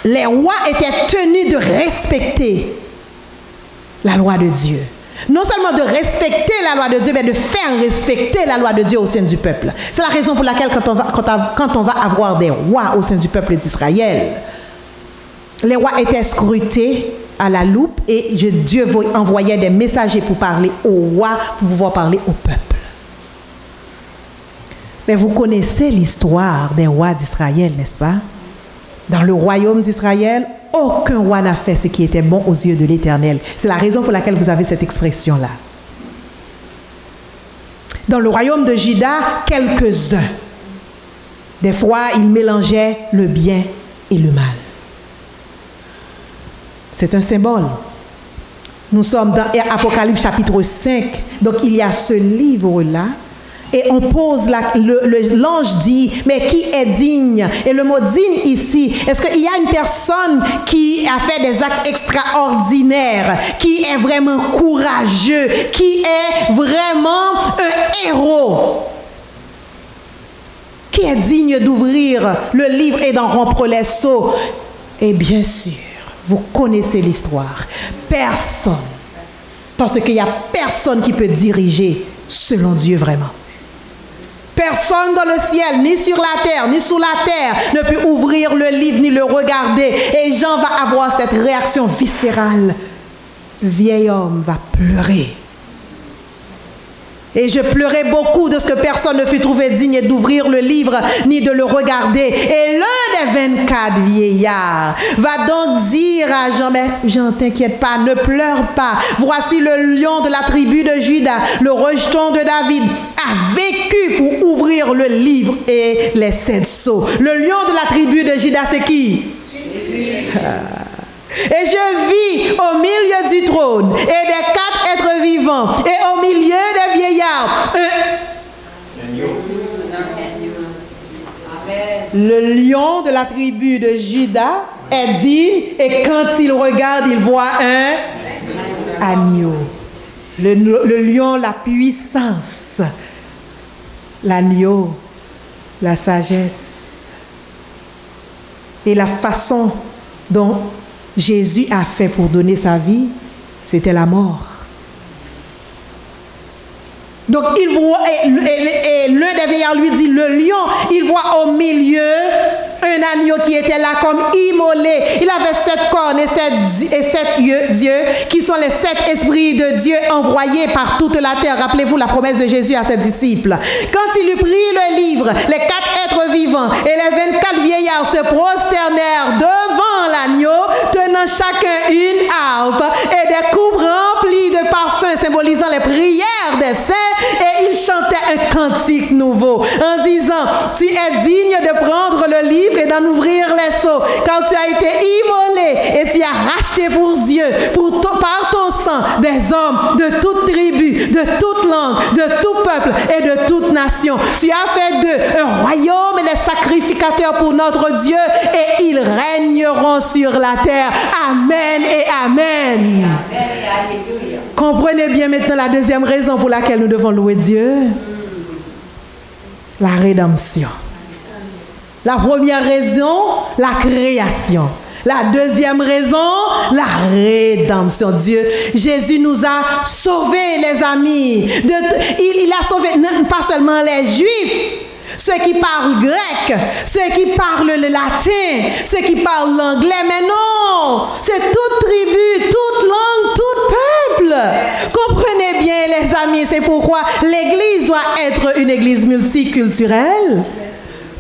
les rois étaient tenus de respecter la loi de Dieu. Non seulement de respecter la loi de Dieu, mais de faire respecter la loi de Dieu au sein du peuple. C'est la raison pour laquelle quand on va avoir des rois au sein du peuple d'Israël, les rois étaient scrutés à la loupe et Dieu envoyait des messagers pour parler aux rois, pour pouvoir parler au peuple. Mais vous connaissez l'histoire des rois d'Israël, n'est-ce pas? Dans le royaume d'Israël, aucun roi n'a fait ce qui était bon aux yeux de l'Éternel. C'est la raison pour laquelle vous avez cette expression-là. Dans le royaume de Juda, quelques-uns. Des fois, ils mélangeaient le bien et le mal. C'est un symbole. Nous sommes dans Apocalypse chapitre 5. Donc, il y a ce livre-là. Et on pose, l'ange dit, mais qui est digne? Et le mot digne ici, est-ce qu'il y a une personne qui a fait des actes extraordinaires, qui est vraiment courageux, qui est vraiment un héros? Qui est digne d'ouvrir le livre et d'en rompre les sceaux? Et bien sûr, vous connaissez l'histoire. Personne. Parce qu'il n'y a personne qui peut diriger selon Dieu vraiment. Personne dans le ciel, ni sur la terre, ni sous la terre, ne peut ouvrir le livre, ni le regarder. Et Jean va avoir cette réaction viscérale. Le vieil homme va pleurer. Et je pleurais beaucoup de ce que personne ne fut trouvé digne d'ouvrir le livre, ni de le regarder. Et l'un des 24 vieillards va donc dire à Jean, mais Jean, t'inquiète pas, ne pleure pas. Voici le lion de la tribu de Juda, le rejeton de David, a vécu pour ouvrir le livre et les 7 sceaux. Le lion de la tribu de Juda, c'est qui? Jésus. Et je vis au milieu du trône et des 4 êtres vivants et au milieu des vieillards, le lion de la tribu de Juda est digne et quand il regarde, il voit un agneau. Le lion, la puissance. L'agneau, la sagesse. Et la façon dont Jésus a fait pour donner sa vie, c'était la mort. Donc il voit, et l'un des vieillards lui dit, le lion, il voit au milieu un agneau qui était là comme immolé. Il avait 7 cornes et 7 yeux, qui sont les 7 esprits de Dieu envoyés par toute la terre. Rappelez-vous la promesse de Jésus à ses disciples. Quand il eut pris le livre, les 4 êtres vivants et les 24 vieillards se prosternèrent devant l'agneau, tenant chacun une harpe et des coupes remplies de parfums, symbolisant les prières des saints, et ils chantaient un cantique nouveau en disant, tu es digne de prendre le livre et d'en ouvrir les sceaux, car tu as été immolé et tu as racheté pour Dieu, par ton sang, des hommes de toute tribu, de toute langue, de tout peuple et de toute nation. Tu as fait d'eux un royaume et des sacrificateurs pour notre Dieu, et ils régneront sur la terre. Amen et amen. Comprenez bien maintenant la deuxième raison pour laquelle nous devons louer Dieu. La rédemption. La première raison, la création. La deuxième raison, la rédemption. Dieu, Jésus nous a sauvés, les amis. Il a sauvé pas seulement les Juifs, ceux qui parlent grec, ceux qui parlent le latin, ceux qui parlent l'anglais, mais non, c'est toute tribu, toute langue, tout peuple. Comprenez bien, les amis, c'est pourquoi l'Église doit être une Église multiculturelle.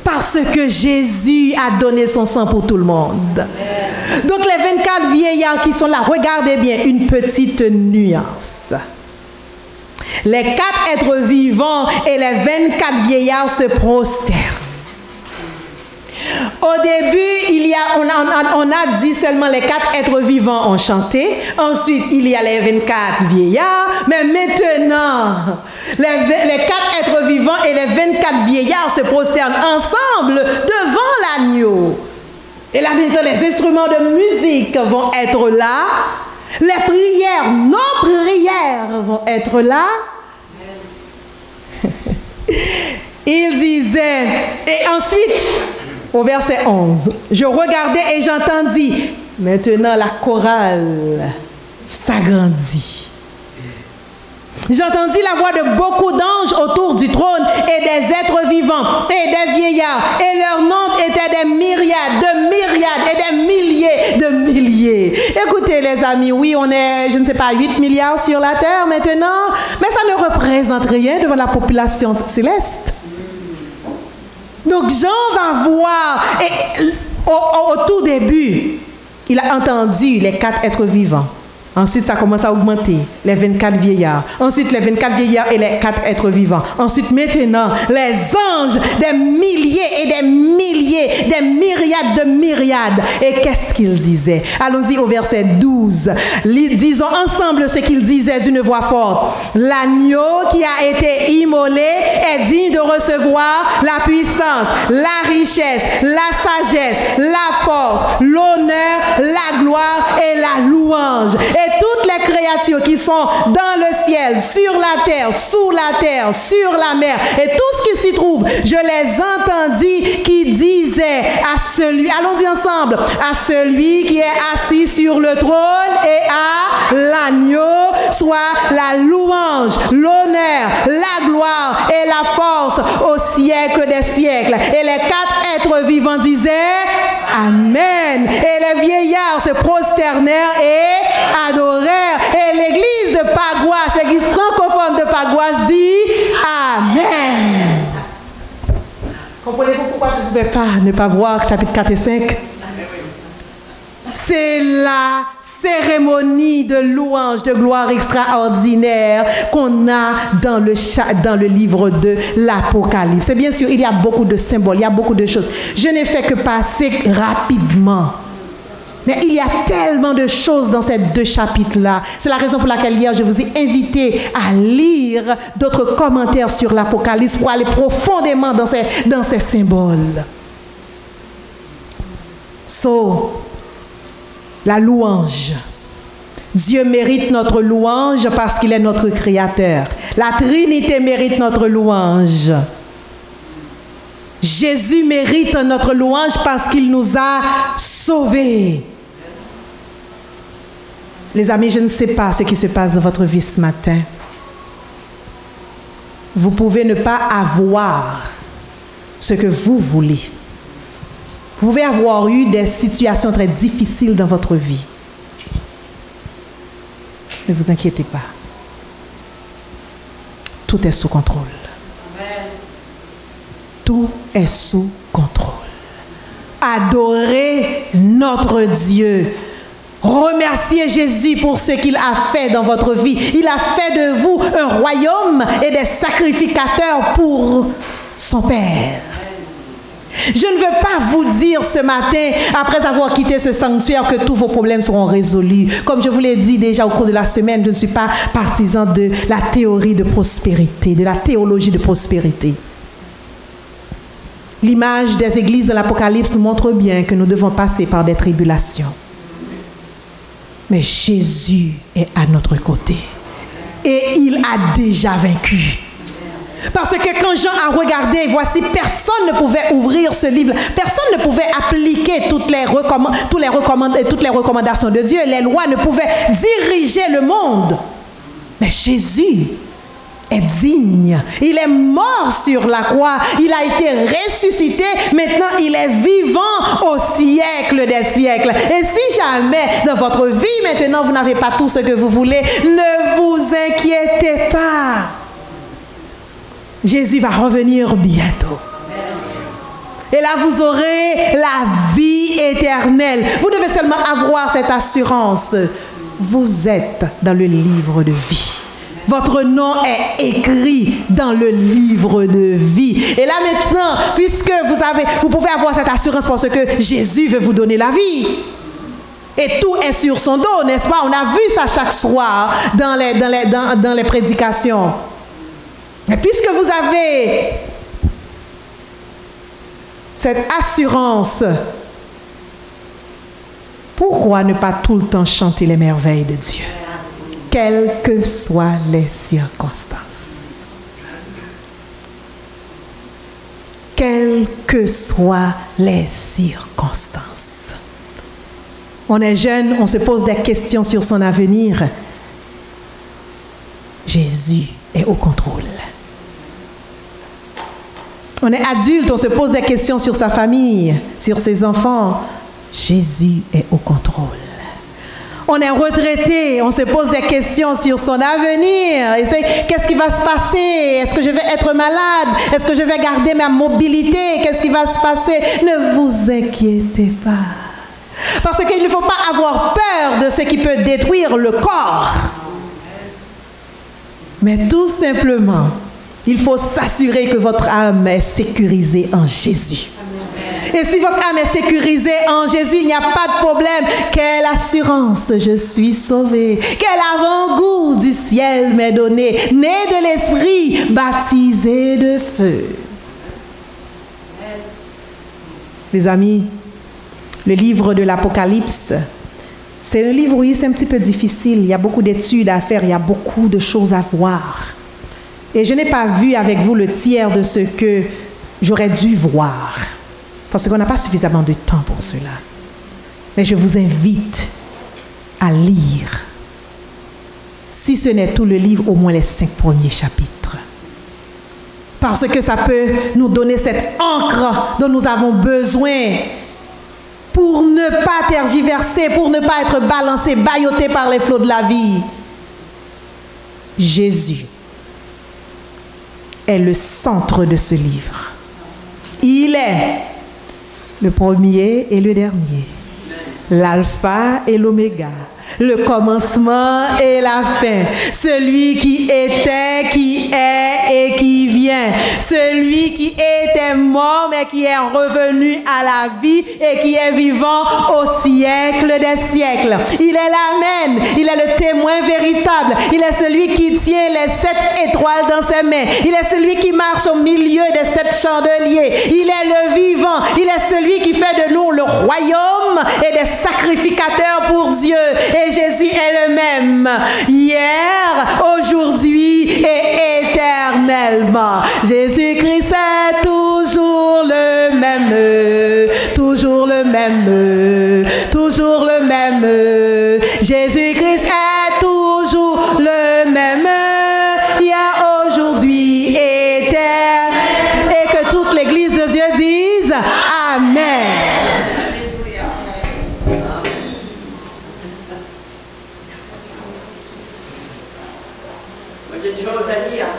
Parce que Jésus a donné son sang pour tout le monde. Donc les 24 vieillards qui sont là, regardez bien, une petite nuance. Les 4 êtres vivants et les 24 vieillards se prosternent. Au début, on a dit seulement les 4 êtres vivants ont chanté. Ensuite, il y a les 24 vieillards. Mais maintenant, les 4 êtres vivants et les 24 vieillards se prosternent ensemble devant l'agneau. Et là, maintenant, les instruments de musique vont être là. Les prières, nos prières vont être là. Il disait, et ensuite, au verset 11, je regardais et j'entendis, maintenant la chorale s'agrandit. J'entendis la voix de beaucoup d'anges autour du trône et des êtres vivants et des vieillards, et leur nombre était des myriades et des milliers de milliers. Écoutez les amis, oui, on est, je ne sais pas, 8 milliards sur la terre maintenant, mais ça ne représente rien devant la population céleste. Donc Jean va voir, et au tout début, il a entendu les 4 êtres vivants. Ensuite, ça commence à augmenter, les 24 vieillards. Ensuite, les 24 vieillards et les 4 êtres vivants. Ensuite, maintenant, les anges, des milliers et des milliers, des myriades de myriades. Et qu'est-ce qu'ils disaient? Allons-y au verset 12. Disons ensemble ce qu'ils disaient d'une voix forte. L'agneau qui a été immolé est digne de recevoir la puissance, la richesse, la sagesse, la force, l'honneur, la gloire et la louange. Et toutes les créatures qui sont dans le ciel, sur la terre, sous la terre, sur la mer, et tout ce qui s'y trouve, je les entendis qui disaient à celui, allons-y ensemble, à celui qui est assis sur le trône et à l'agneau, soit la louange, l'honneur, la gloire et la force au siècle des siècles. Et les 4 êtres vivants disaient Amen. Et les vieillards se prosternèrent et adorèrent. Et l'église de Pagouache, l'église francophone de Pagouache dit Amen. Comprenez-vous pourquoi je ne pouvais pas ne pas voir chapitre 4 et 5? C'est la cérémonie de louange, de gloire extraordinaire qu'on a dans le livre de l'Apocalypse. Et bien sûr, il y a beaucoup de symboles, il y a beaucoup de choses. Je n'ai fait que passer rapidement Mais il y a tellement de choses dans ces 2 chapitres-là. C'est la raison pour laquelle hier, je vous ai invité à lire d'autres commentaires sur l'Apocalypse pour aller profondément dans ces symboles. La louange. Dieu mérite notre louange parce qu'il est notre Créateur. La Trinité mérite notre louange. Jésus mérite notre louange parce qu'il nous a sauvés. Les amis, je ne sais pas ce qui se passe dans votre vie ce matin. Vous pouvez ne pas avoir ce que vous voulez. Vous pouvez avoir eu des situations très difficiles dans votre vie. Ne vous inquiétez pas. Tout est sous contrôle. Tout est sous contrôle. Adorez notre Dieu. Remerciez Jésus pour ce qu'il a fait dans votre vie. Il a fait de vous un royaume et des sacrificateurs pour son Père. Je ne veux pas vous dire ce matin, après avoir quitté ce sanctuaire, que tous vos problèmes seront résolus. Comme je vous l'ai dit déjà au cours de la semaine, je ne suis pas partisan de la théorie de prospérité, de la théologie de prospérité. L'image des églises de l'Apocalypse nous montre bien que nous devons passer par des tribulations. Mais Jésus est à notre côté. Et il a déjà vaincu. Parce que quand Jean a regardé, voici, personne ne pouvait ouvrir ce livre. Personne ne pouvait appliquer toutes les recommandations de Dieu. Les lois ne pouvaient diriger le monde. Mais Jésus est digne. Il est mort sur la croix. Il a été ressuscité. Maintenant, il est vivant au siècle des siècles. Et si jamais dans votre vie, maintenant, vous n'avez pas tout ce que vous voulez, ne vous inquiétez pas. Jésus va revenir bientôt. Et là, vous aurez la vie éternelle. Vous devez seulement avoir cette assurance. Vous êtes dans le livre de vie. Votre nom est écrit dans le livre de vie. Et là maintenant, puisque vous pouvez avoir cette assurance parce que Jésus veut vous donner la vie. Et tout est sur son dos, n'est-ce pas? On a vu ça chaque soir dans les prédications. Et puisque vous avez cette assurance, pourquoi ne pas tout le temps chanter les merveilles de Dieu, quelles que soient les circonstances? Quelles que soient les circonstances. On est jeune, on se pose des questions sur son avenir. Jésus est au contrôle. On est adulte, on se pose des questions sur sa famille, sur ses enfants. Jésus est au contrôle. On est retraité, on se pose des questions sur son avenir. Qu'est-ce qui va se passer? Est-ce que je vais être malade? Est-ce que je vais garder ma mobilité? Qu'est-ce qui va se passer? Ne vous inquiétez pas. Parce qu'il ne faut pas avoir peur de ce qui peut détruire le corps. Mais tout simplement, il faut s'assurer que votre âme est sécurisée en Jésus. Et si votre âme est sécurisée en Jésus, il n'y a pas de problème. Quelle assurance, je suis sauvé. Quel avant-goût du ciel m'est donné. Né de l'Esprit, baptisé de feu. Les amis, le livre de l'Apocalypse, c'est un livre, oui, c'est un petit peu difficile. Il y a beaucoup d'études à faire, il y a beaucoup de choses à voir. Et je n'ai pas vu avec vous le tiers de ce que j'aurais dû voir. Parce qu'on n'a pas suffisamment de temps pour cela. Mais je vous invite à lire, si ce n'est tout le livre, au moins les 5 premiers chapitres. Parce que ça peut nous donner cette encre dont nous avons besoin pour ne pas tergiverser, pour ne pas être balancé, bâilloté par les flots de la vie. Jésus est le centre de ce livre. Il est le premier et le dernier, l'alpha et l'oméga, le commencement et la fin, celui qui était, qui est et qui vient. vient. Celui qui était mort, mais qui est revenu à la vie et qui est vivant au siècle des siècles. Il est l'Amen. Il est le témoin véritable. Il est celui qui tient les 7 étoiles dans ses mains. Il est celui qui marche au milieu des 7 chandeliers. Il est le vivant. Il est celui qui fait de nous le royaume et des sacrificateurs pour Dieu. Et Jésus est le même. Hier, aujourd'hui et éternellement. Jésus-Christ est toujours le même. Toujours le même. Toujours le même. Jésus-Christ est toujours le même. Hier, aujourd'hui et éternellement. Et que toute l'Église de Dieu dise Amen. Moi, j'ai une chose à dire.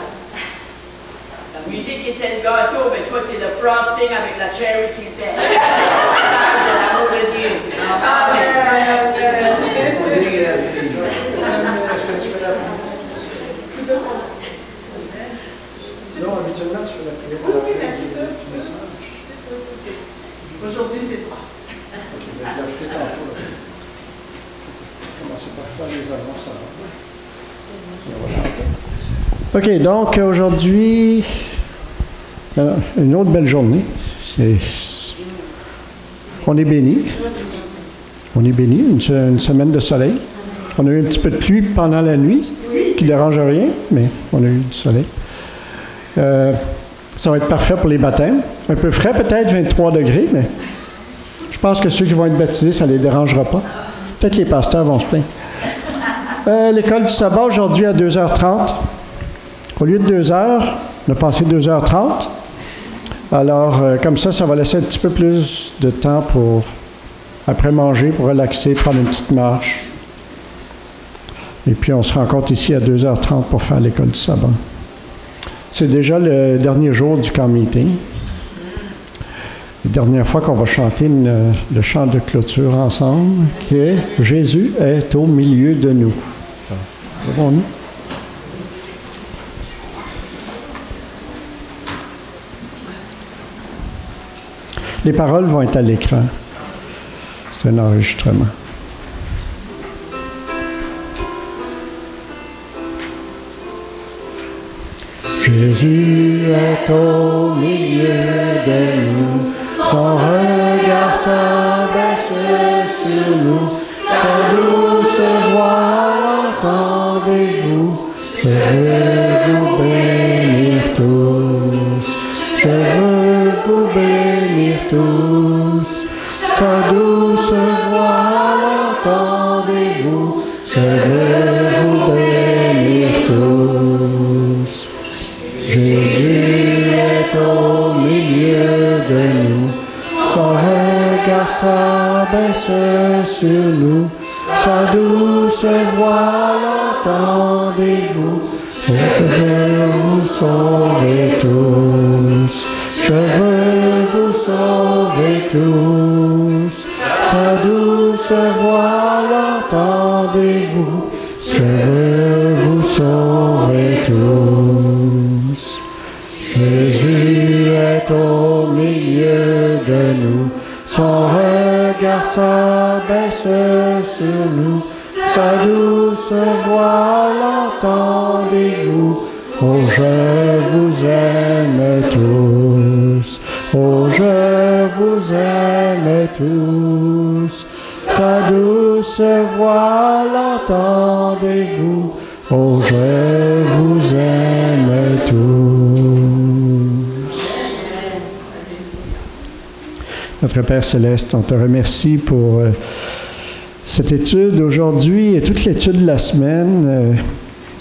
La musique était le gâteau, mais toi, t'es le frosting avec la cherry sur le tête. De l'amour de Dieu. Non, habituellement, tu fais la prière pour la fin du message. Aujourd'hui, c'est toi. Ok, je la ferai tantôt. Commencez par faire les annonces avant. On va chanter. Ok, donc aujourd'hui, une autre belle journée. On est béni. On est béni, une semaine de soleil. On a eu un petit peu de pluie pendant la nuit, qui ne dérange rien, mais on a eu du soleil. Ça va être parfait pour les baptêmes. Un peu frais peut-être, 23 degrés, mais je pense que ceux qui vont être baptisés, ça ne les dérangera pas. Peut-être les pasteurs vont se plaindre. L'école du sabbat aujourd'hui à 2h30. Au lieu de 2h, on a passé 2h30. Alors, comme ça va laisser un petit peu plus de temps pour, après manger, pour relaxer, prendre une petite marche. Et puis, on se rencontre ici à 2h30 pour faire l'école du sabbat. C'est déjà le dernier jour du camp meeting. La dernière fois qu'on va chanter le chant de clôture ensemble, qui est « Jésus est au milieu de nous ». Levons-nous. Les paroles vont être à l'écran. C'est un enregistrement. Jésus est au milieu de nous, son regard s'abaisse sur nous, sa douce voix entendez-vous. Je veux vous bénir tous, je veux vous bénir tous, sa douce voix entendez-vous. Je veux vous bénir tous. Jésus est au milieu de nous, son regard s'abaisse sur nous, sa douce voix l'entendez-vous. Oh, je veux vous sauver tous, je veux vous sauver tous, sa douce voix l'entendez-vous. Je veux vous sauver tous. Jésus est au milieu de nous, son regard s'abaisse sur nous, sa douce voix l'entendez-vous. Oh, je vous aime tous, oh, je vous aime tous, sa douce voix l'entendez-vous. Oh, je vous aime tous. Notre Père Céleste, on te remercie pour cette étude aujourd'hui et toute l'étude de la semaine,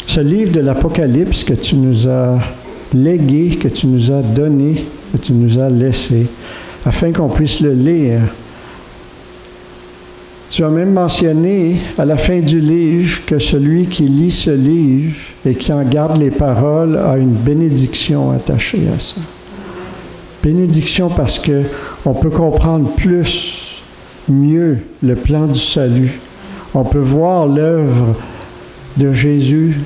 ce livre de l'Apocalypse que tu nous as légué, que tu nous as donné, que tu nous as laissé, afin qu'on puisse le lire. Tu as même mentionné à la fin du livre que celui qui lit ce livre et qui en garde les paroles a une bénédiction attachée à ça. Bénédiction parce qu'on peut comprendre plus, mieux le plan du salut. On peut voir l'œuvre de Jésus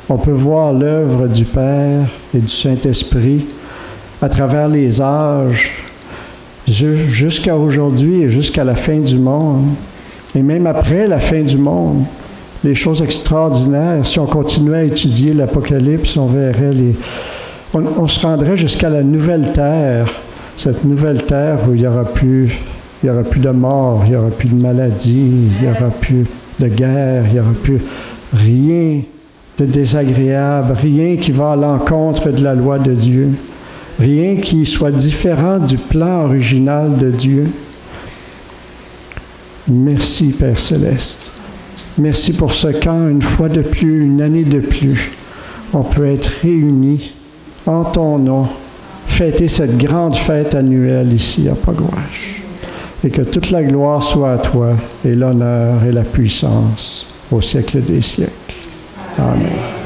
on peut voir l'œuvre du Père et du Saint-Esprit à travers les âges, jusqu'à aujourd'hui et jusqu'à la fin du monde. Et même après la fin du monde, les choses extraordinaires, si on continuait à étudier l'Apocalypse, on verrait on se rendrait jusqu'à la nouvelle terre, cette nouvelle terre où il n'y aura plus de mort, il n'y aura plus de maladie, il n'y aura plus de guerre, il n'y aura plus rien de désagréable, rien qui va à l'encontre de la loi de Dieu, rien qui soit différent du plan original de Dieu. Merci, Père Céleste. Merci pour ce camp, une fois de plus, une année de plus. On peut être réunis en ton nom, fêter cette grande fête annuelle ici à Pogwash. Et que toute la gloire soit à toi, et l'honneur et la puissance au siècle des siècles. Amen.